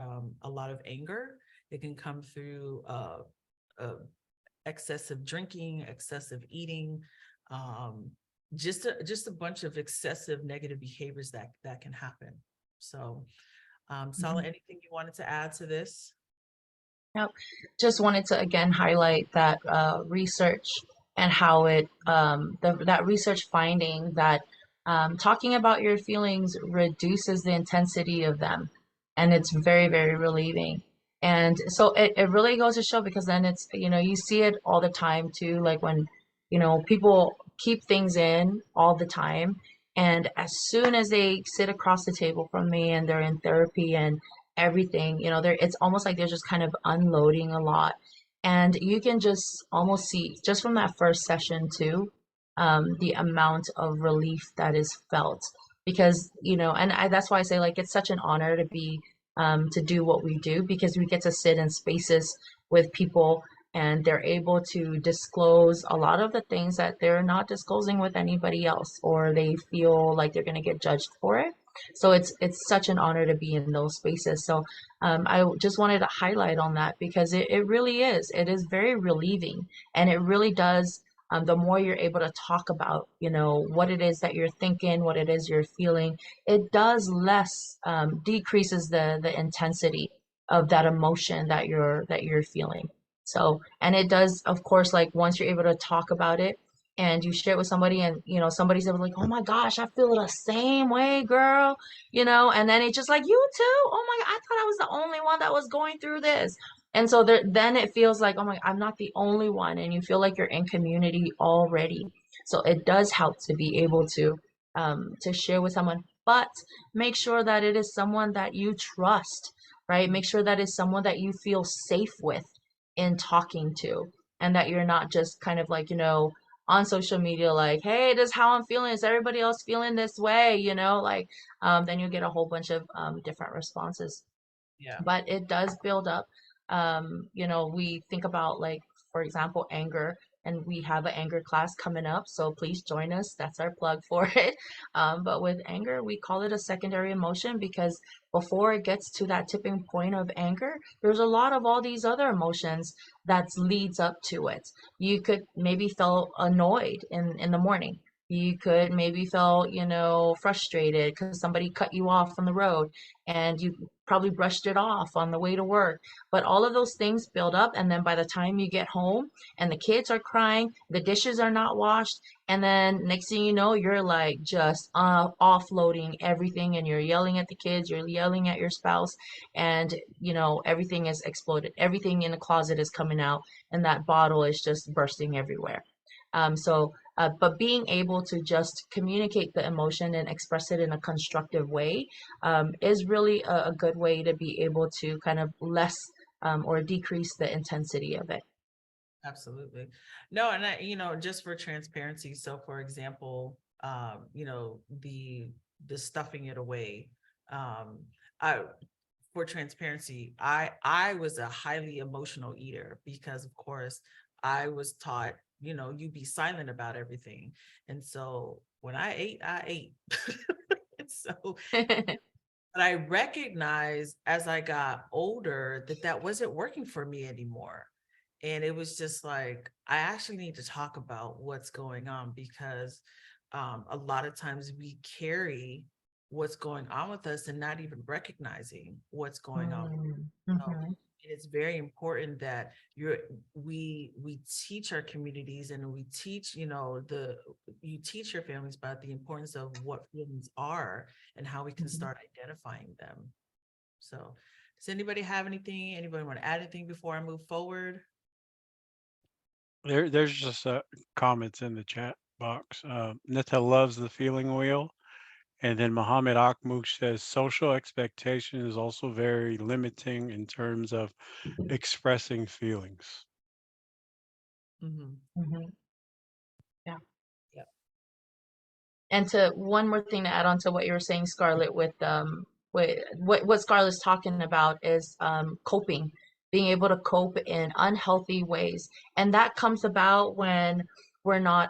a lot of anger. It can come through excessive drinking, excessive eating, just a bunch of excessive negative behaviors that can happen. So Sala, anything you wanted to add to this? Yep. Just wanted to again highlight that research and how that research finding that talking about your feelings reduces the intensity of them, and it's very, very relieving. And so it really goes to show, because then it's, you see it all the time too, like when, people keep things in all the time. And as soon as they sit across the table from me and they're in therapy and everything, it's almost like they're just kind of unloading a lot. And you can just almost see, just from that first session too, the amount of relief that is felt. Because, that's why I say, like, it's such an honor to do what we do, because we get to sit in spaces with people, and they're able to disclose a lot of the things that they're not disclosing with anybody else, or they feel like they're going to get judged for it. So it's such an honor to be in those spaces. So I just wanted to highlight on that, because it really is. It is very relieving, and it really does. The more you're able to talk about, what it is that you're thinking, what it is you're feeling, it does decreases the intensity of that emotion that you're feeling. So, and it does, of course, like once you're able to talk about it and you share it with somebody, and somebody's able, like, oh my gosh, I feel the same way, girl, and then it's just like, you too, oh my God, I thought I was the only one that was going through this. And so then it feels like, oh my, I'm not the only one, and you feel like you're in community already. So it does help to be able to share with someone, but make sure that it is someone that you trust, right? Make sure that is someone that you feel safe with in talking to, and that you're not just kind of like, on social media, like, hey, this is how I'm feeling. Is everybody else feeling this way? Like, then you get a whole bunch of different responses. Yeah. But it does build up. We think about, like, for example, anger, and we have an anger class coming up, so please join us. That's our plug for it. But with anger, we call it a secondary emotion, because before it gets to that tipping point of anger, there's a lot of all these other emotions that leads up to it. You could maybe feel annoyed in the morning. You could maybe feel, frustrated because somebody cut you off on the road, and you probably brushed it off on the way to work. But all of those things build up, and then by the time you get home and the kids are crying, the dishes are not washed, and then next thing you know, you're like just offloading everything, and you're yelling at the kids, you're yelling at your spouse, and everything is exploded. Everything in the closet is coming out, and that bottle is just bursting everywhere. But being able to just communicate the emotion and express it in a constructive way is really a good way to be able to kind of less or decrease the intensity of it. Absolutely. No, and just for transparency. So for example, the stuffing it away. I for transparency, I was a highly emotional eater because, of course, I was taught, you be silent about everything. And so when I ate, I ate. And so, but I recognized as I got older that that wasn't working for me anymore. And it was just like, I actually need to talk about what's going on, because a lot of times we carry what's going on with us and not even recognizing what's going on. So Mhm. it's very important that we teach our communities, and we teach, you teach your families about the importance of what feelings are and how we can Mhm. start identifying them. So does anybody have anything? Anybody want to add anything before I move forward? There's just comments in the chat box. Nita loves the feeling wheel. And then Muhammad Akmuk says social expectation is also very limiting in terms of expressing feelings. Mhm. Mhm. Yeah. Yeah. And to one more thing to add on to what you were saying, Scarlett, with what Scarlett's talking about is coping, being able to cope in unhealthy ways, and that comes about when we're not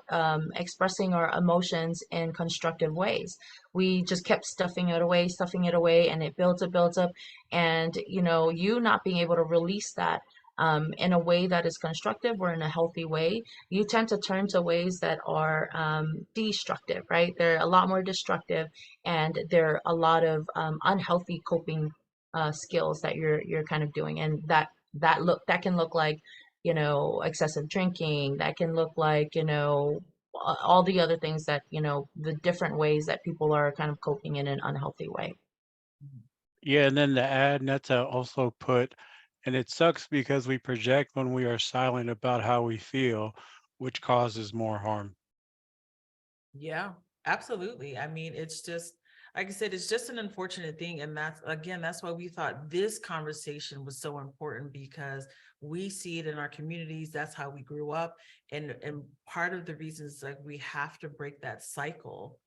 expressing our emotions in constructive ways. We just kept stuffing it away, and it builds up, and you not being able to release that in a way that is constructive or in a healthy way, you tend to turn to ways that are destructive, right? They're a lot more destructive, and there are a lot of unhealthy coping skills that you're kind of doing, and that can look like excessive drinking. That can look like all the other things that the different ways that people are kind of coping in an unhealthy way. Mhm. Yeah, and then the ad Netta also put, and it sucks because we project when we are silent about how we feel, which causes more harm. Yeah, absolutely. I mean, it's just, like I said, it's just an unfortunate thing. And that's, again, that's why we thought this conversation was so important, because we see it in our communities. That's how we grew up. And part of the reason is like we have to break that cycle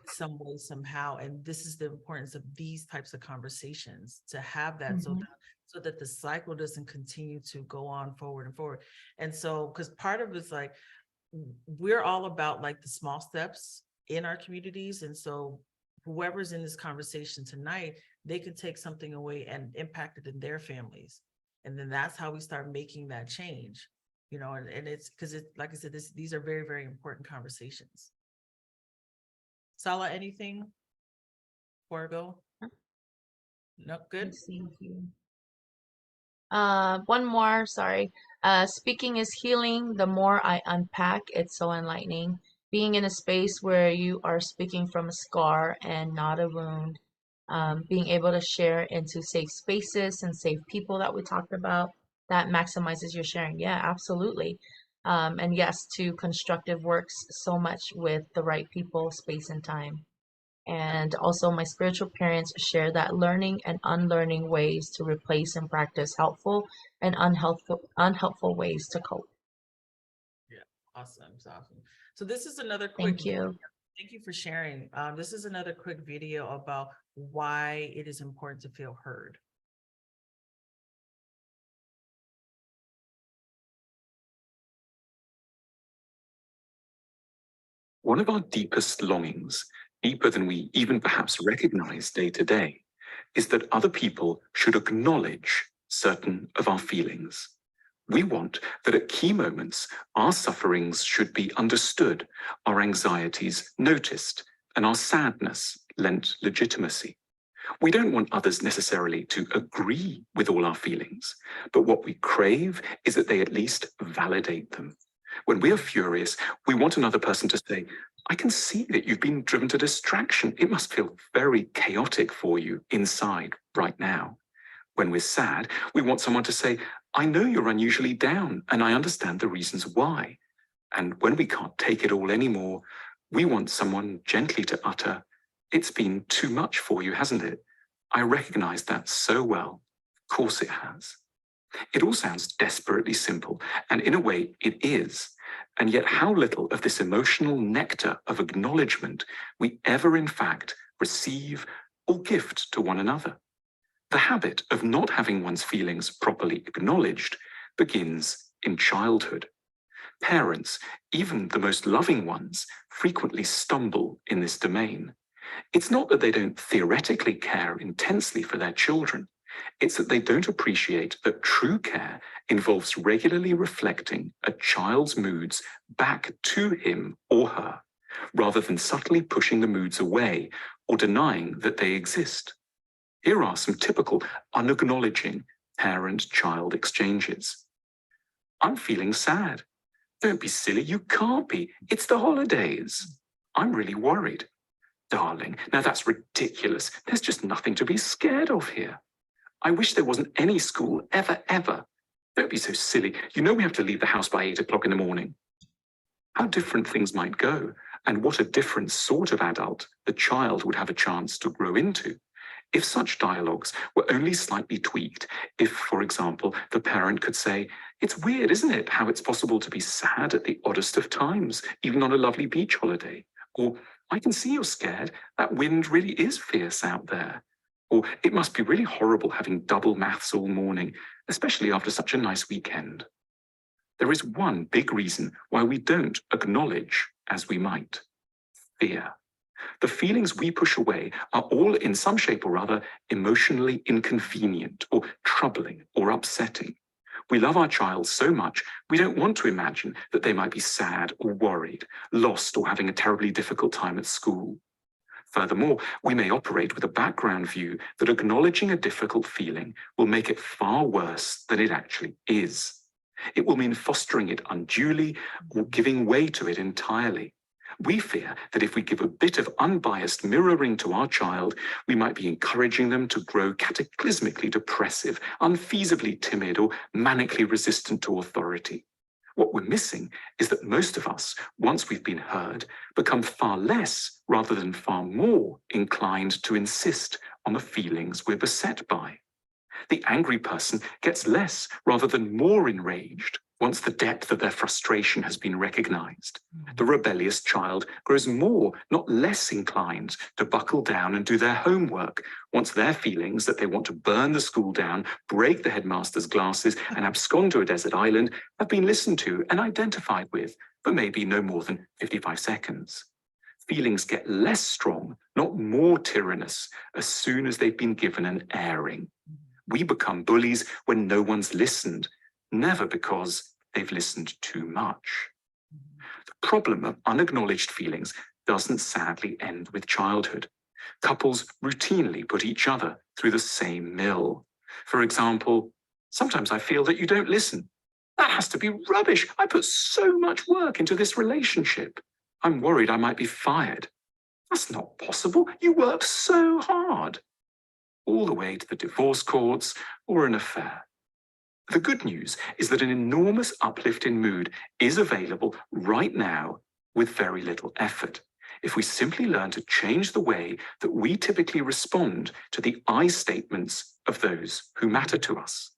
some way, somehow. And this is the importance of these types of conversations, to have that, Hmm. so that the cycle doesn't continue to go on forward and forward. And so, because part of it's like, we're all about like the small steps in our communities. And so whoever's in this conversation tonight, they can take something away and impact it in their families. And then that's how we start making that change, and it's because it's like I said, these are very, very important conversations. Sala, anything before I go? No, Let good. me see here. One more, sorry. Speaking is healing. The more I unpack, it's so enlightening. Being in a space where you are speaking from a scar and not a wound. Being able to share into safe spaces and safe people that we talked about, that maximizes your sharing. Yeah, absolutely. And yes, to constructive works so much with the right people, space, and time. And also, my spiritual parents share that learning and unlearning ways to replace and practice helpful and unhelpful ways to cope. Yeah, awesome. It's awesome. So this is another quick Thank video. you. Thank you for sharing. This is another quick video about why it is important to feel heard. One of our deepest longings, deeper than we even perhaps recognize day to day, is that other people should acknowledge certain of our feelings. We want that at key moments, our sufferings should be understood, our anxieties noticed, and our sadness lent legitimacy. We don't want others necessarily to agree with all our feelings, but what we crave is that they at least validate them. When we are furious, we want another person to say, I can see that you've been driven to distraction. It must feel very chaotic for you inside right now. When we're sad, we want someone to say, I know you're unusually down, and I understand the reasons why. And when we can't take it all anymore, we want someone gently to utter, it's been too much for you, hasn't it? I recognize that so well. Of course it has. It all sounds desperately simple, and in a way it is. And yet how little of this emotional nectar of acknowledgement we ever in fact receive or gift to one another. The habit of not having one's feelings properly acknowledged begins in childhood. Parents, even the most loving ones, frequently stumble in this domain. It's not that they don't theoretically care intensely for their children. It's that they don't appreciate that true care involves regularly reflecting a child's moods back to him or her, rather than subtly pushing the moods away or denying that they exist. Here are some typical unacknowledging parent-child exchanges. I'm feeling sad. Don't be silly, you can't be. It's the holidays. I'm really worried. Darling, now that's ridiculous. There's just nothing to be scared of here. I wish there wasn't any school ever. Don't be so silly. You know we have to leave the house by 8 o'clock in the morning. How different things might go, and what a different sort of adult the child would have a chance to grow into. If such dialogues were only slightly tweaked, if, for example, the parent could say, "It's weird, isn't it, how it's possible to be sad at the oddest of times, even on a lovely beach holiday?" Or, "I can see you're scared, that wind really is fierce out there." Or, "It must be really horrible having double maths all morning, especially after such a nice weekend." There is one big reason why we don't acknowledge as we might: fear. The feelings we push away are all, in some shape or other, emotionally inconvenient or troubling or upsetting. We love our child so much, we don't want to imagine that they might be sad or worried, lost or having a terribly difficult time at school. Furthermore, we may operate with a background view that acknowledging a difficult feeling will make it far worse than it actually is. It will mean fostering it unduly or giving way to it entirely. We fear that if we give a bit of unbiased mirroring to our child, we might be encouraging them to grow cataclysmically depressive, unfeasibly timid, or manically resistant to authority. What we're missing is that most of us, once we've been heard, become far less rather than far more inclined to insist on the feelings we're beset by. The angry person gets less rather than more enraged once the depth of their frustration has been recognized. The rebellious child grows more, not less inclined to buckle down and do their homework once their feelings that they want to burn the school down, break the headmaster's glasses, and abscond to a desert island have been listened to and identified with for maybe no more than 55 seconds. Feelings get less strong, not more tyrannous, as soon as they've been given an airing. We become bullies when no one's listened, never because they've listened too much. The problem of unacknowledged feelings doesn't sadly end with childhood. Couples routinely put each other through the same mill. For example, "Sometimes I feel that you don't listen. That has to be rubbish. I put so much work into this relationship. I'm worried I might be fired. That's not possible. You work so hard." All the way to the divorce courts or an affair. The good news is that an enormous uplift in mood is available right now with very little effort, if we simply learn to change the way that we typically respond to the I statements of those who matter to us.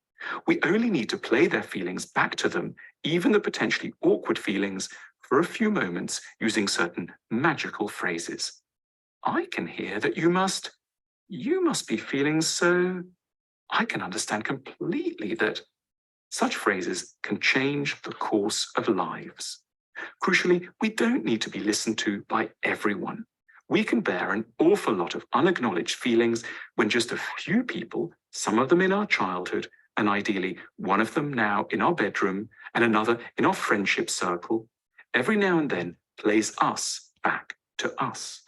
We only need to play their feelings back to them, even the potentially awkward feelings, for a few moments using certain magical phrases. "I can hear that you must be feeling so." "I can understand completely that." Such phrases can change the course of lives. Crucially, we don't need to be listened to by everyone. We can bear an awful lot of unacknowledged feelings when just a few people, some of them in our childhood, and ideally one of them now in our bedroom and another in our friendship circle, every now and then plays us back to us.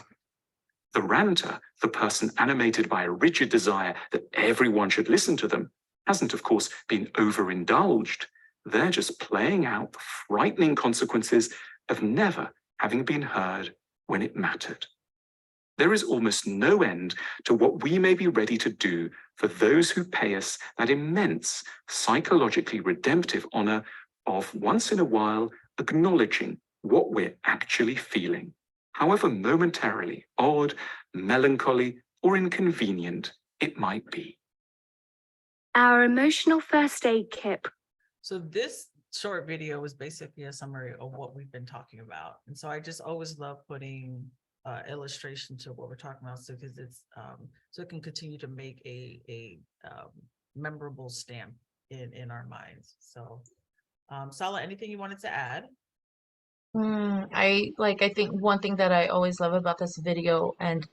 The ranter, the person animated by a rigid desire that everyone should listen to them, hasn't, of course, been overindulged. They're just playing out the frightening consequences of never having been heard when it mattered. There is almost no end to what we may be ready to do for those who pay us that immense, psychologically redemptive honor of once in a while acknowledging what we're actually feeling, however momentarily odd, melancholy, or inconvenient it might be. Our emotional first aid kit. So this short video was basically a summary of what we've been talking about. And so I just always love putting illustration to what we're talking about. So because it's so it can continue to make a memorable stamp in our minds. So Sala, anything you wanted to add? I think one thing that I always love about this video and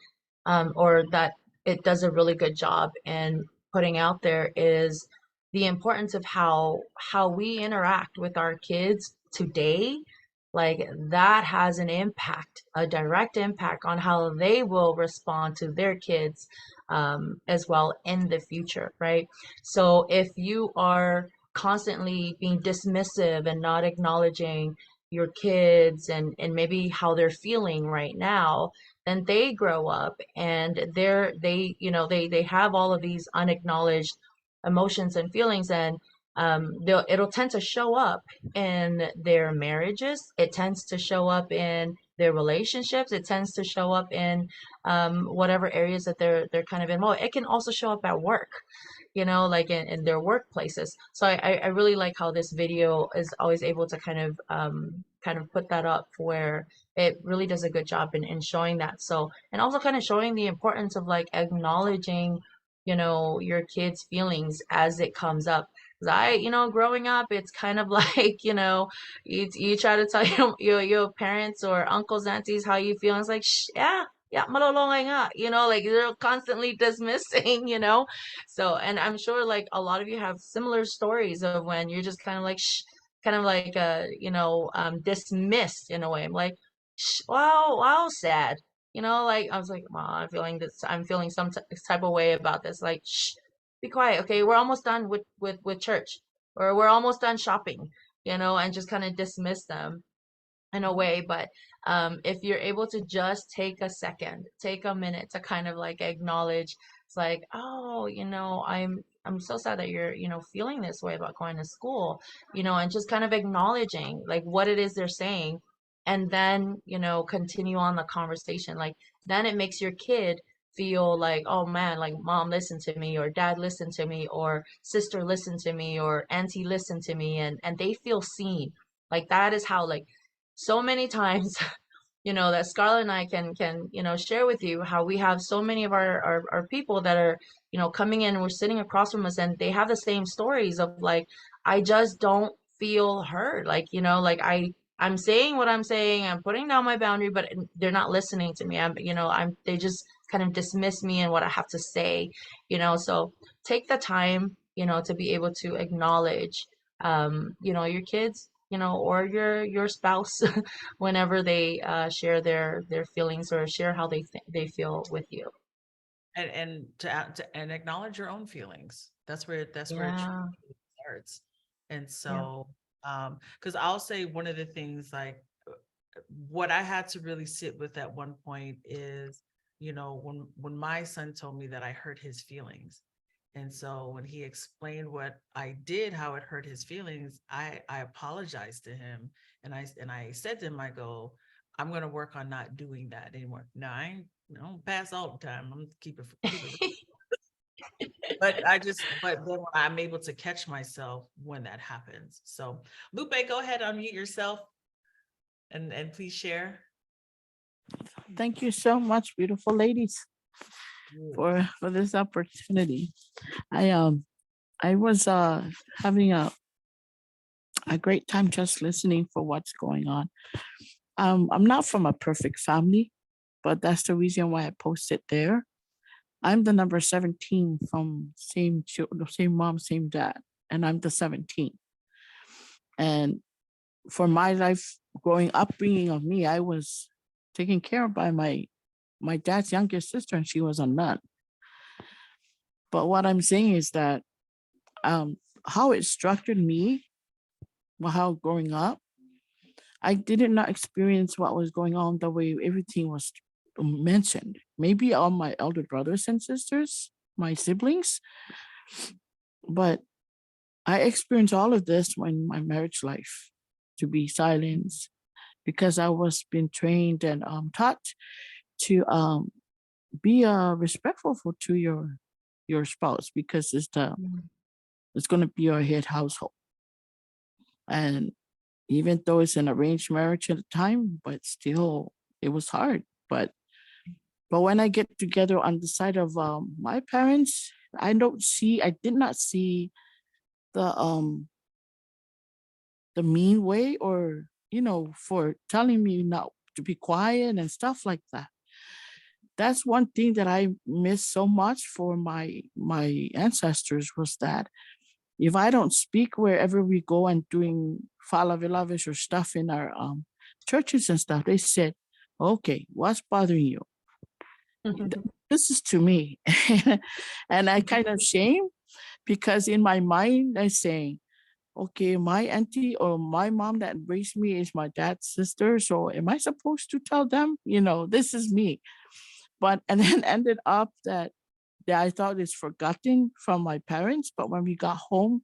or that it does a really good job in putting out there is the importance of how we interact with our kids today. Like that has an impact, a direct impact on how they will respond to their kids as well in the future, right? So if you are constantly being dismissive and not acknowledging your kids and maybe how they're feeling right now, then they grow up and they have all of these unacknowledged emotions and feelings, and it'll tend to show up in their marriages. It tends to show up in their relationships. It tends to show up in whatever areas that they're kind of involved. It can also show up at work, like in their workplaces. So I really like how this video is always able to kind of put that up where it really does a good job in showing that. So, and also kind of showing the importance of like acknowledging, your kids' feelings as it comes up. 'Cause growing up, it's kind of like, you try to tell your parents or uncles, aunties how you feel. And it's like, Shh, yeah, malolongay nga, like they're constantly dismissing, So, and I'm sure like a lot of you have similar stories of when you're just kind of like, shh, kind of like, dismissed in a way. I'm like, shh, wow, wow, sad. Like I was like, Mom, I'm feeling some type of way about this. Like, shh, be quiet. Okay, we're almost done with church, or we're almost done shopping, and just kind of dismiss them in a way. But if you're able to just take a second, take a minute to kind of like acknowledge, it's like, oh, I'm so sad that you're, feeling this way about going to school, and just kind of acknowledging like what it is they're saying, and then, continue on the conversation. Like then it makes your kid feel like, oh man, like mom listened to me, or dad listened to me, or sister listened to me, or auntie listened to me, and they feel seen. Like that is how, like, so many times that Scarlett and I can share with you how we have so many of our people that are coming in, we're sitting across from us, and they have the same stories of like, I just don't feel heard, like like I'm saying what I'm saying, I'm putting down my boundary, but they're not listening to me. They just kind of dismiss me and what I have to say. So take the time to be able to acknowledge your kids, or your spouse whenever they share their feelings or share how they feel with you. And acknowledge your own feelings. That's where it Yeah. starts. And Yeah. so because I'll say one of the things, like what I had to really sit with at one point is, when my son told me that I hurt his feelings. And so when he explained what I did, how it hurt his feelings, I apologized to him, and I said to him, I go, I'm going to work on not doing that anymore. Now I ain't, pass all the time. I'm keep it but then when I'm able to catch myself when that happens. So Lupe, go ahead, unmute yourself and please share. Thank you so much, beautiful ladies, for this opportunity. I was having a great time just listening for what's going on. I'm not from a perfect family, but that's the reason why I posted there. I'm the number 17 from same mom, same dad, and I'm the 17th. And for my life, upbringing of me, I was taken care of by my dad's youngest sister, and she was a nun. But what I'm saying is that how it structured me, how growing up, I did not experience what was going on the way everything was mentioned. Maybe all my elder brothers and sisters, my siblings, but I experienced all of this in my marriage life, to be silenced, because I was being trained and taught to be respectful to your spouse, because it's going to be your head household. And even though it's an arranged marriage at the time, but still it was hard. But But when I get together on the side of my parents, I did not see the the mean way, or for telling me not to be quiet and stuff like that. That's one thing that I miss so much for my ancestors, was that if I don't speak wherever we go and doing fala vilavish or stuff in our churches and stuff, they said, "Okay, what's bothering you?" This is to me, and I kind of shame, because in my mind I'm saying, okay, my auntie or my mom that raised me is my dad's sister, so am I supposed to tell them? This is me. But and then ended up that I thought is forgotten from my parents. But when we got home,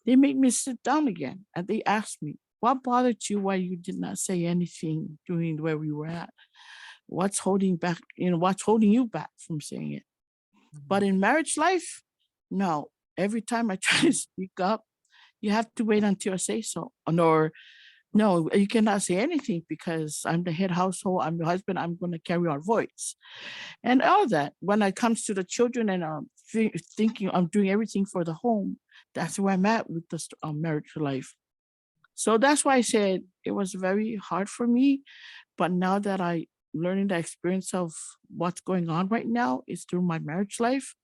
they made me sit down again and they asked me, "What bothered you? Why you did not say anything during where we were at? What's holding back? What's holding you back from saying it?" But in marriage life, no. Every time I try to speak up, you have to wait until I say so. Or no, you cannot say anything because I'm the head household, I'm the husband, I'm going to carry our voice. And all that. When it comes to the children and thinking I'm doing everything for the home, that's where I'm at with the marriage life. So that's why I said it was very hard for me. But now that I learning the experience of what's going on right now is through my marriage life.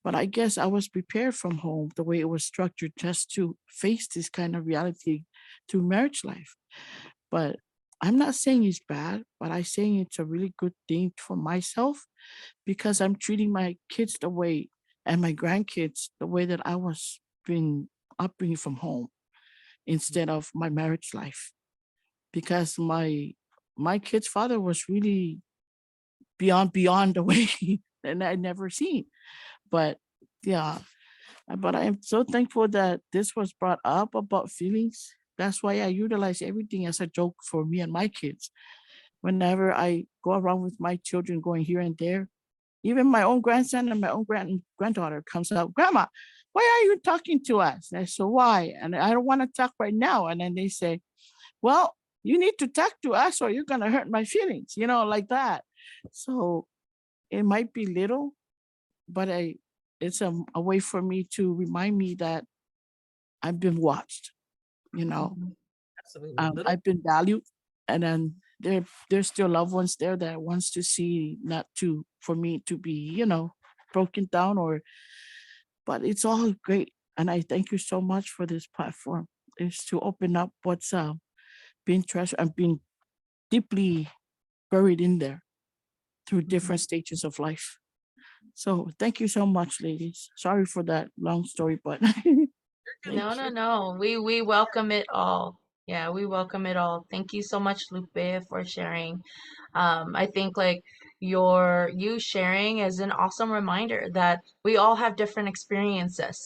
But I guess I was prepared from home, the way it was structured, just to face this kind of reality through marriage life. But I'm not saying it's bad, but I'm saying it's a really good thing for myself, because I'm treating my kids the way, and my grandkids the way that I was being upbringing from home instead of my marriage life. Because my kid's father was really beyond the way and I never seen. But yeah, but I am so thankful that this was brought up about feelings. That's why I utilize everything as a joke for me and my kids. Whenever I go around with my children, going here and there, even my own grandson and my own granddaughter comes out, "Grandma, why are you talking to us?" And I say, "Why?" And I don't want to talk right now. And then they say, "Well, you need to talk to us or you're going to hurt my feelings," like that. So it might be little, but it's a way for me to remind me that I've been watched, you know, Absolutely. Little I've been valued, and then there's still loved ones there that wants to see, not to for me to be, broken down, but it's all great. And I thank you so much for this platform, is to open up what's being treasured and being deeply buried in there through different stages of life. So thank you so much, ladies. Sorry for that long story, but No, no, no. We welcome it all. Yeah, we welcome it all. Thank you so much, Lupe, for sharing. I think like you sharing is an awesome reminder that we all have different experiences.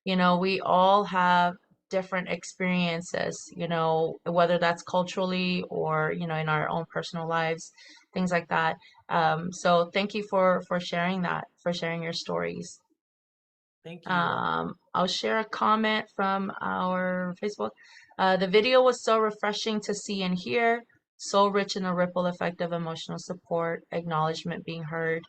We all have different experiences, whether that's culturally or, in our own personal lives, things like that. So thank you for sharing that, for sharing your stories. thank you. I'll share a comment from our Facebook. The video was so refreshing to see and hear, so rich in the ripple effect of emotional support, acknowledgement being heard,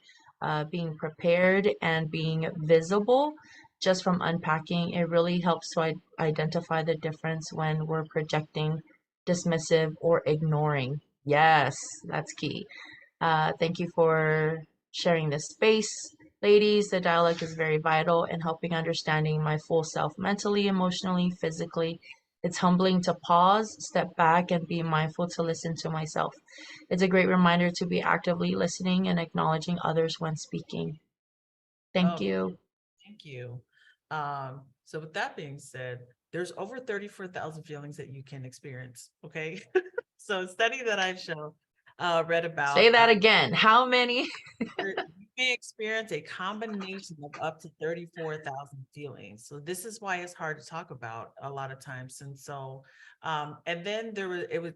being prepared, and being visible. Just from unpacking, it really helps to identify the difference when we're projecting, dismissive, or ignoring. Yes, that's key. Thank you for sharing this space. Ladies, the dialogue is very vital in helping understanding my full self mentally, emotionally, physically. It's humbling to pause, step back, and be mindful to listen to myself. It's a great reminder to be actively listening and acknowledging others when speaking. Thank Oh, you. thank you. So with that being said, there's over 34,000 feelings that you can experience. Okay. So a study that I read Say about, that again. How many? you may experience a combination of up to 34,000 feelings. So this is why it's hard to talk about a lot of times. And so, and then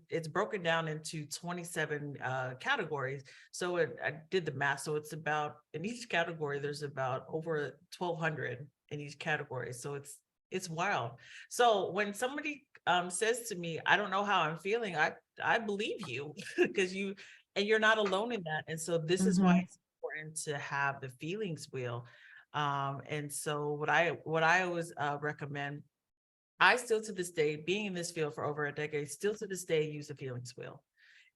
it's broken down into 27 categories. So I did the math. So it's about, in each category, there's about over 1,200 in each category. So it's wild. So when somebody says to me, "I don't know how I'm feeling," I believe you because And you're not alone in that. And so this is why Mhm. it's important to have the feelings wheel. And so what I always recommend, I still to this day, being in this field for over a decade, still to this day use the feelings wheel.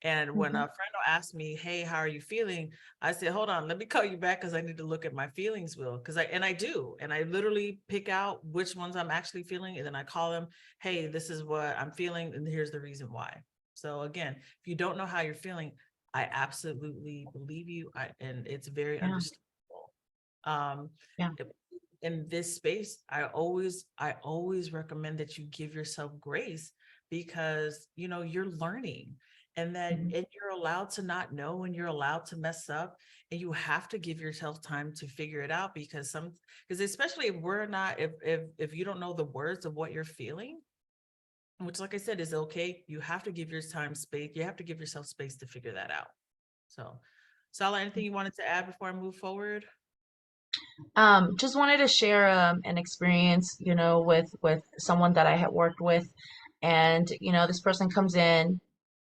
And when Mhm. a friend will ask me, "Hey, how are you feeling?" I say, "Hold on, let me call you back because I need to look at my feelings wheel." Because I do, and I literally pick out which ones I'm actually feeling, and then I call them, "Hey, this is what I'm feeling, and here's the reason why." So again, if you don't know how you're feeling, I absolutely believe you, and it's very Yeah. understandable. Um, Yeah. in this space, I always recommend that you give yourself grace because you're learning and Mhm. you're allowed to not know and you're allowed to mess up and you have to give yourself time to figure it out because especially if we're not if you don't know the words of what you're feeling, which like I said is okay, you have to give your time space, you have to give yourself space to figure that out. So Sala, anything you wanted to add before I move forward? Just wanted to share an experience, with someone that I had worked with, and this person comes in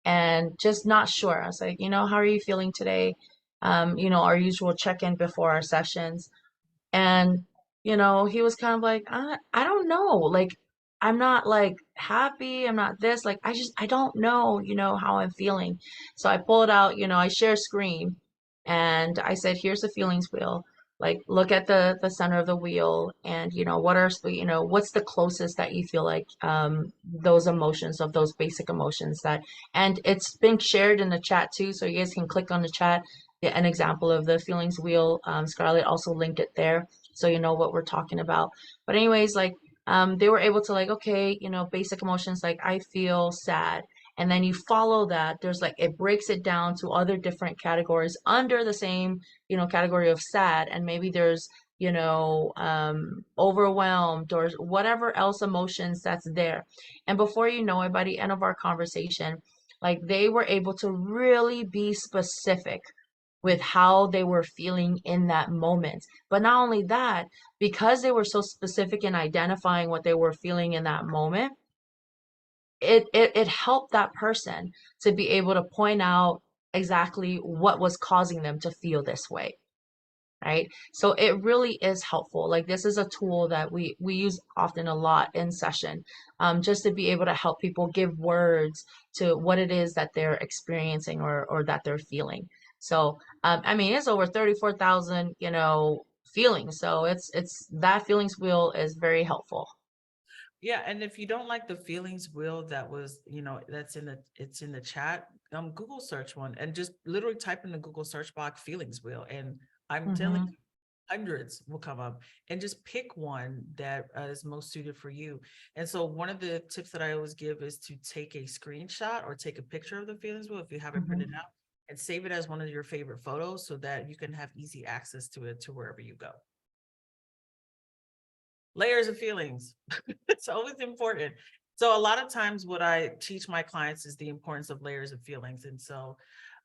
and just not sure. I was like, how are you feeling today? Our usual check-in before our sessions. And, he was kind of like, I don't know. Like, I'm not like happy. I'm not this. Like, I don't know, how I'm feeling. So I pulled out, I share screen and I said, here's the feelings wheel. Like, look at the center of the wheel and, what's the closest that you feel like, those emotions of those basic emotions and it's been shared in the chat too. So you guys can click on the chat, an example of the feelings wheel. Scarlett also linked it there so you know what we're talking about. But anyways, like they were able to like, okay, basic emotions like I feel sad. And then you follow that, there's like it breaks it down to other different categories under the same, category of sad. And maybe there's, overwhelmed or whatever else emotions that's there. And before you know it, by the end of our conversation, like they were able to really be specific with how they were feeling in that moment. But not only that, because they were so specific in identifying what they were feeling in that moment, it helped that person to be able to point out exactly what was causing them to feel this way. Right. So it really is helpful. Like this is a tool that we use often a lot in session, just to be able to help people give words to what it is that they're experiencing or that they're feeling. So I mean, it's over 34,000, feelings. So it's that feelings wheel is very helpful. Yeah, and if you don't like the feelings wheel that was, it's in the chat, Google search one and just literally type in the Google search box feelings wheel. And I'm telling Hmm. you, hundreds will come up and just pick one that is most suited for you. And so one of the tips that I always give is to take a screenshot or take a picture of the feelings wheel if you have it printed Hmm. out and save it as one of your favorite photos so that you can have easy access to it to wherever you go. Layers of feelings. It's always important. So a lot of times what I teach my clients is the importance of layers of feelings. And so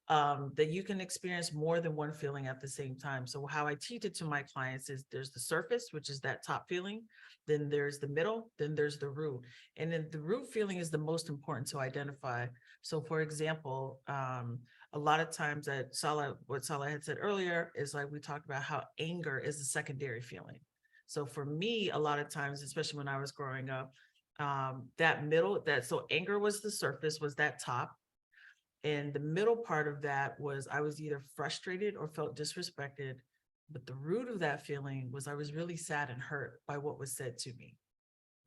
that you can experience more than one feeling at the same time. So how I teach it to my clients is there's the surface, which is that top feeling, then there's the middle, then there's the root. And then the root feeling is the most important to identify. So for example, a lot of times what Salah had said earlier is like we talked about how anger is a secondary feeling. So for me, a lot of times, especially when I was growing up, so anger was the surface, was that top. And the middle part of that was I was either frustrated or felt disrespected. But the root of that feeling was I was really sad and hurt by what was said to me.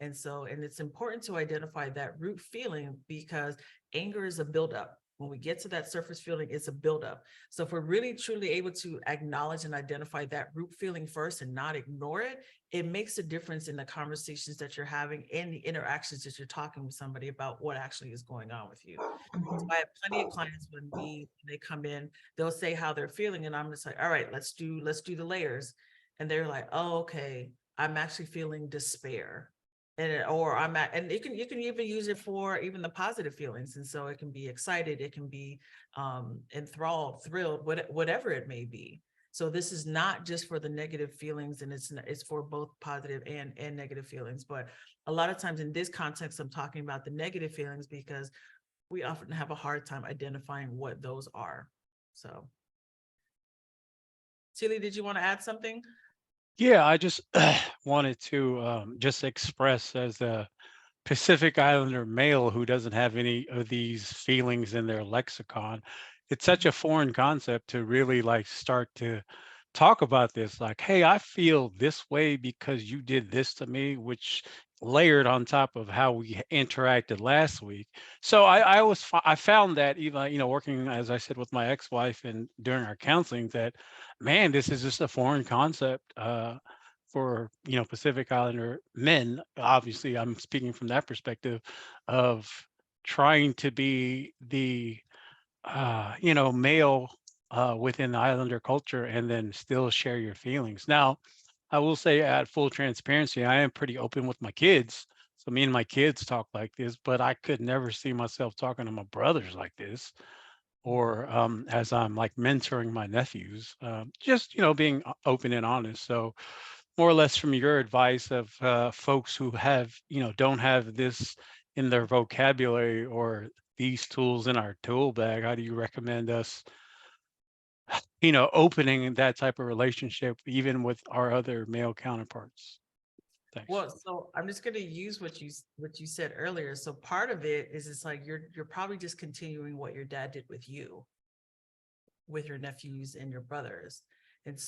And it's important to identify that root feeling because anger is a buildup. When we get to that surface feeling, it's a buildup. So if we're really truly able to acknowledge and identify that root feeling first and not ignore it, it makes a difference in the conversations that you're having and the interactions that you're talking with somebody about what actually is going on with you. So I have plenty of clients when they come in, they'll say how they're feeling, and I'm just like, all right, let's do the layers. And they're like, oh, okay, I'm actually feeling despair. And you can even use it for even the positive feelings. And so it can be excited, it can be enthralled, thrilled, whatever it may be. So this is not just for the negative feelings, and it's for both positive and negative feelings. But a lot of times in this context, I'm talking about the negative feelings because we often have a hard time identifying what those are. So, Tilly, did you want to add something? Yeah, I just wanted to just express as a Pacific Islander male who doesn't have any of these feelings in their lexicon. It's such a foreign concept to really like start to talk about this. Like, hey, I feel this way because you did this to me, which layered on top of how we interacted last week. So I found that even working as I said with my ex-wife and during our counseling that man, this is just a foreign concept. For Pacific Islander men. Obviously, I'm speaking from that perspective of trying to be the male within the Islander culture and then still share your feelings. Now, I will say at full transparency, I am pretty open with my kids. So me and my kids talk like this, but I could never see myself talking to my brothers like this or as I'm like mentoring my nephews, just being open and honest. So more or less from your advice of folks who have don't have this in their vocabulary or these tools in our tool bag, how do you recommend us opening that type of relationship even with our other male counterparts? Thanks. Well, so I'm just going to use what you said earlier. So part of it is it's like you're probably just continuing what your dad did with you, with your nephews and your brothers. And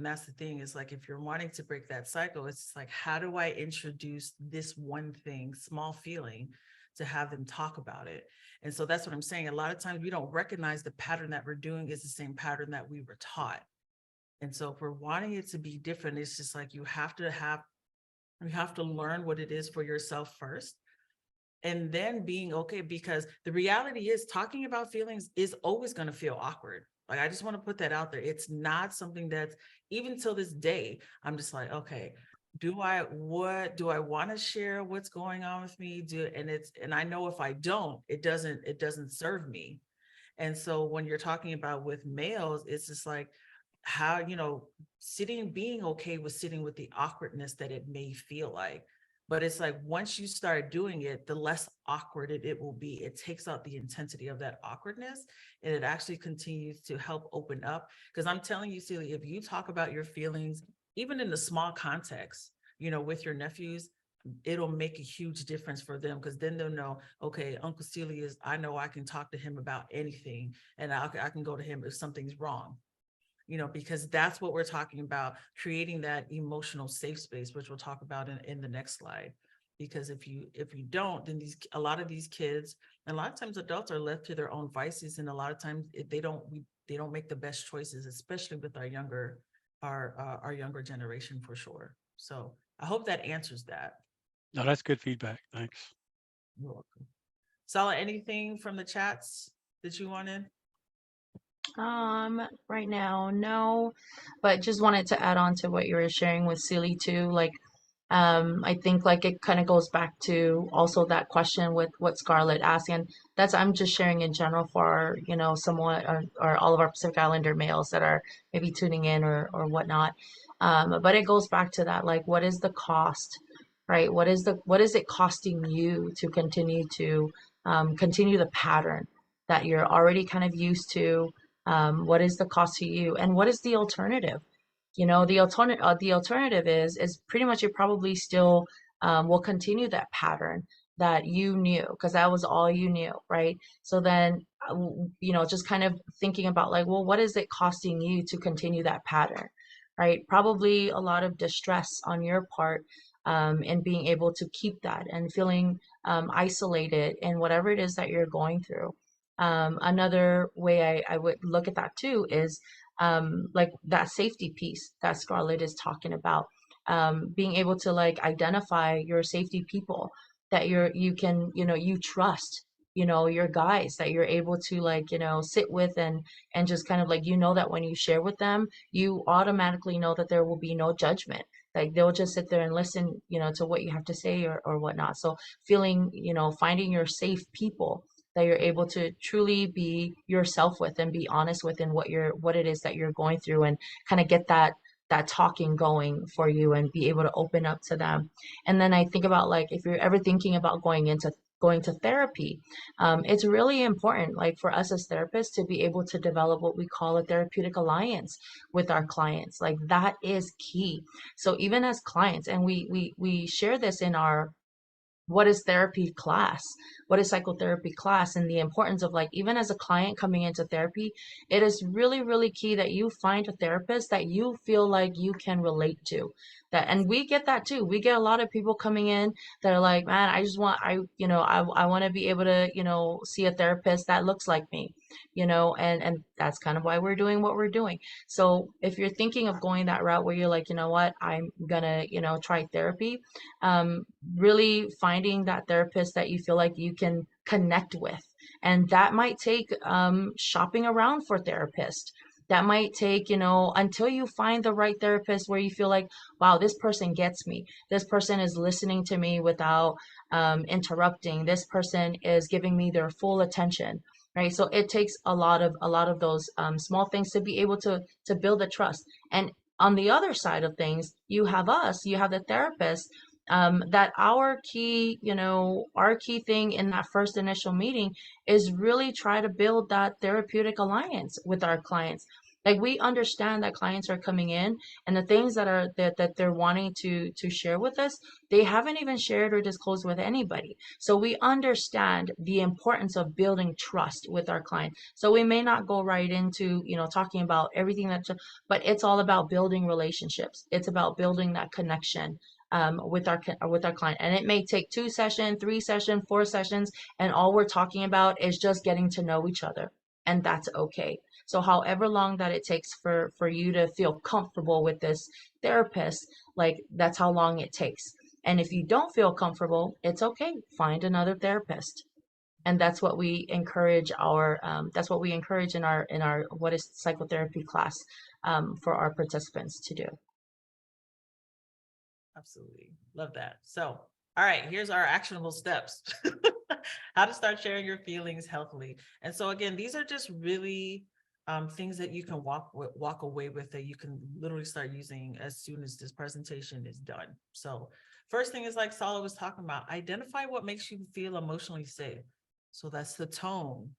that's the thing is like, if you're wanting to break that cycle, it's like, how do I introduce this one thing, small feeling, to have them talk about it? And so that's what I'm saying. A lot of times we don't recognize the pattern that we're doing is the same pattern that we were taught. And so if we're wanting it to be different, it's just like, you have to learn what it is for yourself first. And then being okay, because the reality is talking about feelings is always going to feel awkward. Like, I just want to put that out there. It's not something that's, even till this day, I'm just like, okay, what do I want to share? What's going on with me? And I know if I don't, it doesn't serve me. And so when you're talking about with males, it's just like how, being okay with sitting with the awkwardness that it may feel like. But it's like, once you start doing it, the less awkward it will be. It takes out the intensity of that awkwardness, and it actually continues to help open up. Because I'm telling you, Celia, if you talk about your feelings, even in the small context, with your nephews, it'll make a huge difference for them, because then they'll know, okay, Uncle Celia I know I can talk to him about anything, and I can go to him if something's wrong. Because that's what we're talking about, creating that emotional safe space, which we'll talk about in the next slide. Because if you don't, then a lot of these kids, and a lot of times adults, are left to their own vices, and a lot of times they don't make the best choices, especially with our younger generation, for sure. So I hope that answers that. No, that's good feedback. Thanks. You're welcome. Sala, anything from the chats that you wanted? Right now, no, but just wanted to add on to what you were sharing with Celie too. Like, I think like it kind of goes back to also that question with what Scarlett asked, and I'm just sharing in general for our, somewhat or all of our Pacific Islander males that are maybe tuning in or whatnot. But it goes back to that, like, what is the cost, right? What is it costing you to continue the pattern that you're already kind of used to? What is the cost to you, and what is the alternative? The alternative is pretty much you probably still will continue that pattern that you knew, because that was all you knew, right? So then, just kind of thinking about like, well, what is it costing you to continue that pattern, right? Probably a lot of distress on your part, and being able to keep that and feeling isolated in whatever it is that you're going through. Another way I would look at that too is like that safety piece that Scarlett is talking about. Being able to like identify your safety people that you can, you trust, your guys that you're able to like, sit with and just kind of like, that when you share with them, you automatically know that there will be no judgment. Like they'll just sit there and listen, to what you have to say or whatnot. So feeling, finding your safe people that you're able to truly be yourself with and be honest with in what it is that you're going through, and kind of get that talking going for you and be able to open up to them. And then I think about like, if you're ever thinking about going into going to therapy. It's really important, like for us as therapists, to be able to develop what we call a therapeutic alliance with our clients. Like that is key. So even as clients, and we share this in our what is therapy class, what is psychotherapy class, and the importance of, like, even as a client coming into therapy, it is really really key that you find a therapist that you feel like you can relate to. That, and we get that too. We get a lot of people coming in that are like, man, I just want, I want to be able to, see a therapist that looks like me, and that's kind of why we're doing what we're doing. So if you're thinking of going that route where you're like, you know what, I'm gonna, try therapy, um, really finding that therapist that you feel like you can connect with. And that might take shopping around for therapists. That might take, until you find the right therapist where you feel like, wow, this person gets me. This person is listening to me without interrupting. This person is giving me their full attention. Right. So it takes a lot of those small things to be able to build a trust. And on the other side of things, you have us, you have the therapist, that our key thing in that first initial meeting is really try to build that therapeutic alliance with our clients. Like, we understand that clients are coming in, and the things that they're wanting to share with us, they haven't even shared or disclosed with anybody. So we understand the importance of building trust with our client. So we may not go right into, talking about everything but it's all about building relationships. It's about building that connection with our client. And it may take 2 sessions, 3 sessions, 4 sessions, and all we're talking about is just getting to know each other. And that's okay. So however long that it takes for you to feel comfortable with this therapist, like, that's how long it takes. And if you don't feel comfortable, it's okay. Find another therapist. And that's what we encourage in our what is psychotherapy class, for our participants to do. Absolutely. Love that. So, all right, here's our actionable steps. How to start sharing your feelings healthily. And so again, these are just really things that you can walk away with, that you can literally start using as soon as this presentation is done. So first thing is, like Sala was talking about, identify what makes you feel emotionally safe. So that's the tone.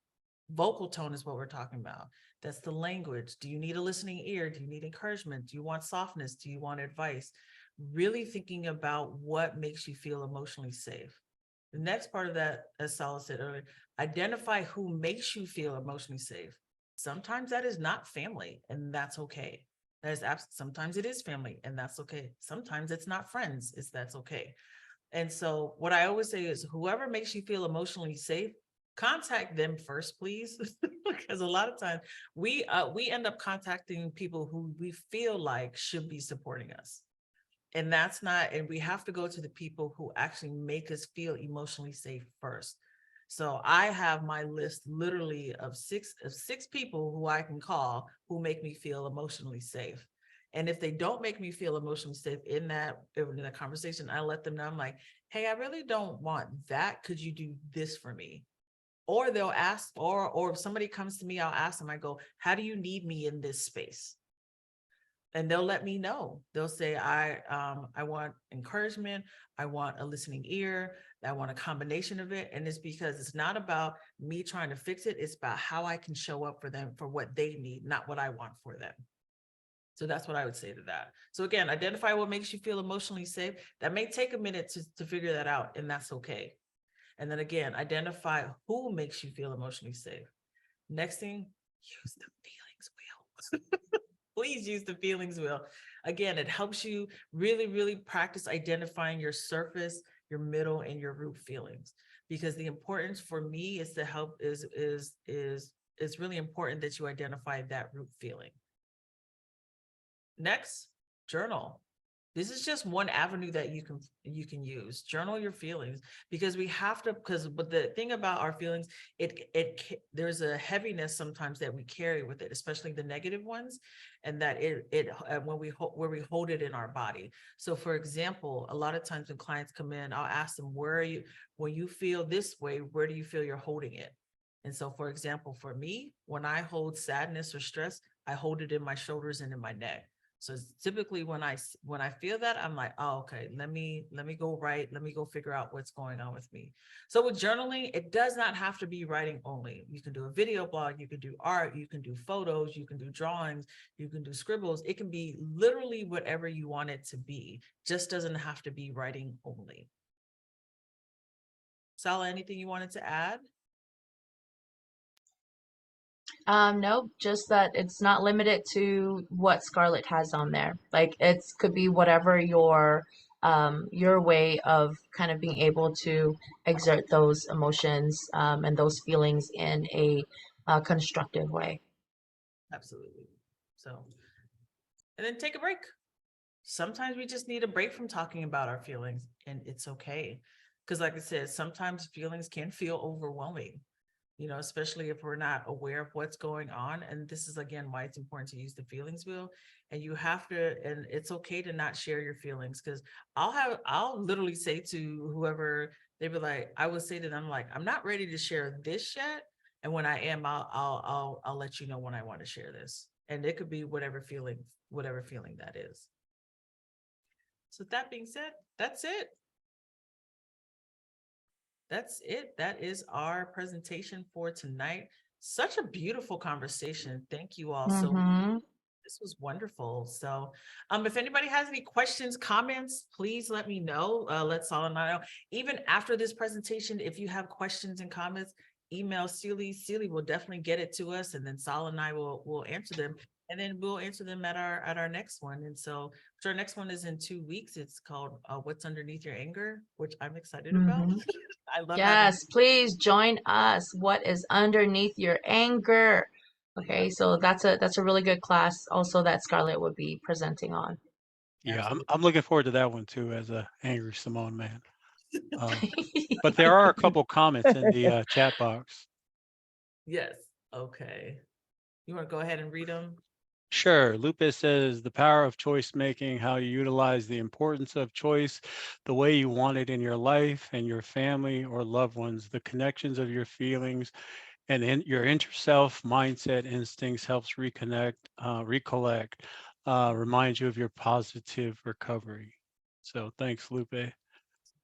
Vocal tone is what we're talking about. That's the language. Do you need a listening ear? Do you need encouragement? Do you want softness? Do you want advice? Really thinking about what makes you feel emotionally safe. The next part of that, as Sala said earlier, identify who makes you feel emotionally safe. Sometimes that is not family, and that's okay. Sometimes it is family, and that's okay. Sometimes it's not friends, that's okay. And so what I always say is, whoever makes you feel emotionally safe, contact them first, please. Because a lot of times we end up contacting people who we feel like should be supporting us. And that's not, and we have to go to the people who actually make us feel emotionally safe first. So I have my list literally of six people who I can call who make me feel emotionally safe. And if they don't make me feel emotionally safe in that conversation, I let them know. I'm like, hey, I really don't want that. Could you do this for me? Or they'll ask, or if somebody comes to me, I'll ask them, I go, how do you need me in this space? And they'll let me know. They'll say, I want encouragement. I want a listening ear. I want a combination of it. And it's because it's not about me trying to fix it. It's about how I can show up for them for what they need, not what I want for them. So that's what I would say to that. So again, identify what makes you feel emotionally safe. That may take a minute to figure that out, and that's okay. And then again, identify who makes you feel emotionally safe. Next thing, use the feelings wheel. Please use the feelings wheel. Again, it helps you really, really practice identifying your surface, your middle, and your root feelings. Because the importance for me is to help is really important that you identify that root feeling. Next, journal. This is just one avenue that you can use. Journal your feelings, because we have to, but the thing about our feelings, there's a heaviness sometimes that we carry with it, especially the negative ones, and that when we hold it in our body. So for example, a lot of times when clients come in, I'll ask them, when you feel this way, where do you feel you're holding it? And so for example, for me, when I hold sadness or stress, I hold it in my shoulders and in my neck. So typically when I feel that, I'm like, oh, okay, let me go write, let me go figure out what's going on with me. So with journaling, it does not have to be writing only. You can do a video blog, you can do art, you can do photos, you can do drawings, you can do scribbles. It can be literally whatever you want it to be. Just doesn't have to be writing only. Sala, anything you wanted to add? No, just that it's not limited to what Scarlett has on there. Like it's could be whatever your way of kind of being able to exert those emotions and those feelings in a constructive way. Absolutely. So, and then take a break. Sometimes we just need a break from talking about our feelings, and it's okay. Because like I said, sometimes feelings can feel overwhelming, especially if we're not aware of what's going on. And this is again why it's important to use the feelings wheel. And you have to, and it's okay to not share your feelings, because I'll literally say to whoever, they be like, I would say to them, like, I'm not ready to share this yet. And when I am, I'll let you know when I want to share this. And it could be whatever feeling that is. So that being said, that's it. That's it. That is our presentation for tonight. Such a beautiful conversation. Thank you all so much. Mm-hmm. This was wonderful. So if anybody has any questions, comments, please let me know. Let Sala know. Even after this presentation, if you have questions and comments, email Celie. Celie will definitely get it to us, and then Sala and I will answer them. And then we'll answer them at our next one. And so our next one is in 2 weeks. It's called What's Underneath Your Anger, which I'm excited about. Mm-hmm. I love having. Yes, please join us. What is underneath your anger? Okay, so that's a really good class also that Scarlett would be presenting on. Yeah, Absolutely. I'm looking forward to that one too, as a angry Simone man. But there are a couple comments in the chat box. Yes. Okay. You want to go ahead and read them? Sure. Lupus says the power of choice making, how you utilize the importance of choice, the way you want it in your life and your family or loved ones, the connections of your feelings, and in your inner self, mindset, instincts helps reconnect, recollect, remind you of your positive recovery. So thanks, Lupe.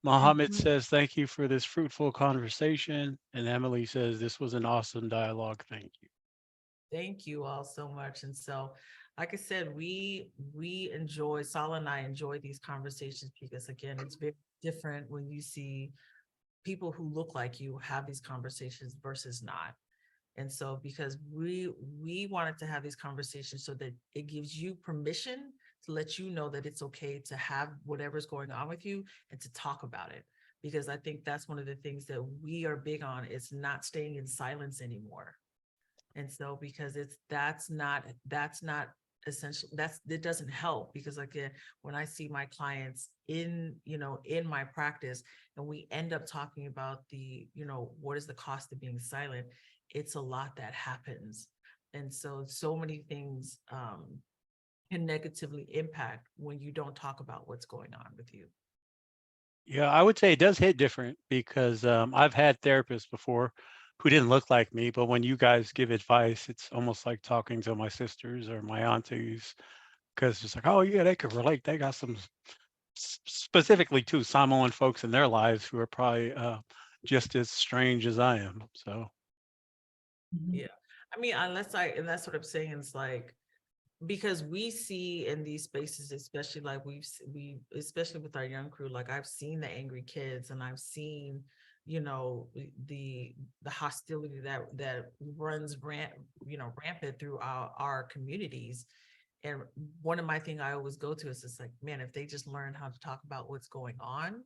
Mohammed Mhm. says, thank you for this fruitful conversation. And Emily says, this was an awesome dialogue. Thank you. Thank you all so much. And so, like I said, we enjoy, Sala and I enjoy these conversations because again, it's very different when you see people who look like you have these conversations versus not. And so because we wanted to have these conversations so that it gives you permission to let you know that it's okay to have whatever's going on with you and to talk about it. Because I think that's one of the things that we are big on, is not staying in silence anymore. And so because that's not essential, it doesn't help, because again, when I see my clients in my practice and we end up talking about what is the cost of being silent, it's a lot that happens. And so many things can negatively impact when you don't talk about what's going on with you. Yeah, I would say it does hit different because I've had therapists before who didn't look like me, but when you guys give advice, it's almost like talking to my sisters or my aunties, because it's like, oh yeah, they could relate. They got some specifically to Samoan folks in their lives who are probably just as strange as I am. So Mhm. Yeah. I mean, and that's what I'm saying. It's like, because we see in these spaces, especially like especially with our young crew, like I've seen the angry kids, and I've seen, the hostility that runs rampant through our communities. And one of my thing I always go to is just like, man, if they just learn how to talk about what's going on,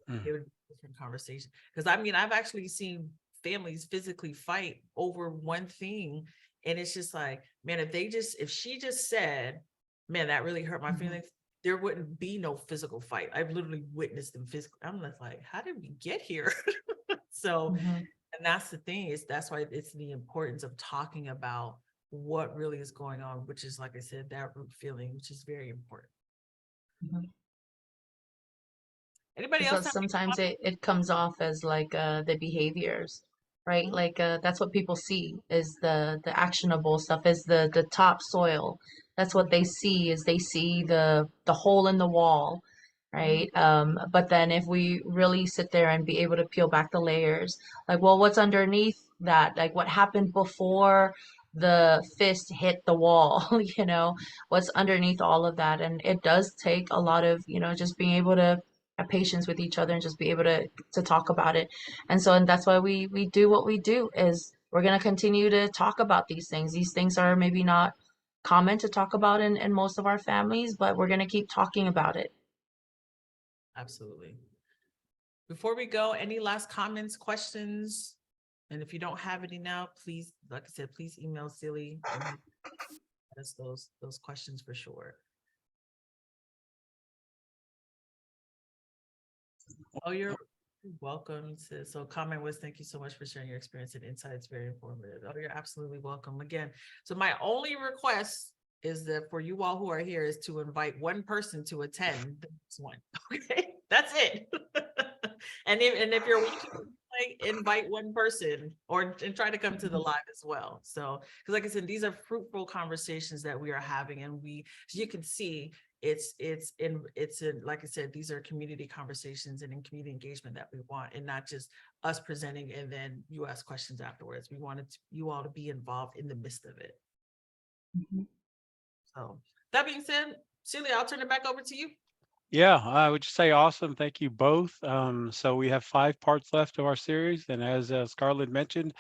it would be a different conversation. Because I mean, I've actually seen families physically fight over one thing. And it's just like, man, if she just said, man, that really hurt my Mhm. feelings, there wouldn't be no physical fight. I've literally witnessed them physically. I'm just like, how did we get here? So, Mhm. and that's the thing, is that's why it's the importance of talking about what really is going on, which is, like I said, that root feeling, which is very important. Mhm. Anybody else Because have any sometimes comments? it comes off as like the behaviors, right? Like that's what people see is the actionable stuff, is the topsoil. That's what they see, is they see the hole in the wall, right? But then if we really sit there and be able to peel back the layers, like, well, what's underneath that? Like, what happened before the fist hit the wall, you know, what's underneath all of that? And it does take a lot of, you know, just being able to have patience with each other and just be able to talk about it. And that's why we do what we do, is we're going to continue to talk about these things. These things are maybe not common to talk about in most of our families, but we're going to keep talking about it. Absolutely. Before we go, any last comments, questions? And if you don't have any now, please, like I said, please email Silly and ask those questions for sure. Oh, you're welcome. So comment was, thank you so much for sharing your experience and insights. Very informative. Oh, you're absolutely welcome again. So my only request is that for you all who are here is to invite one person to attend the next one. Okay, that's it. And if you're watching, like, invite one person and try to come to the live as well. So, because like I said, these are fruitful conversations that we are having, and as you can see, it's in like I said, these are community conversations and in community engagement that we want, and not just us presenting and then you ask questions afterwards. We wanted you all to be involved in the midst of it. Mhm. So that being said, Celia, I'll turn it back over to you. Yeah, I would just say awesome. Thank you both. So we have 5 parts left of our series, and as Scarlett mentioned,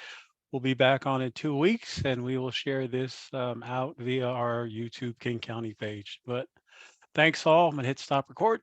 we'll be back on in 2 weeks, and we will share this out via our YouTube King County page. But thanks all. I'm gonna hit stop record.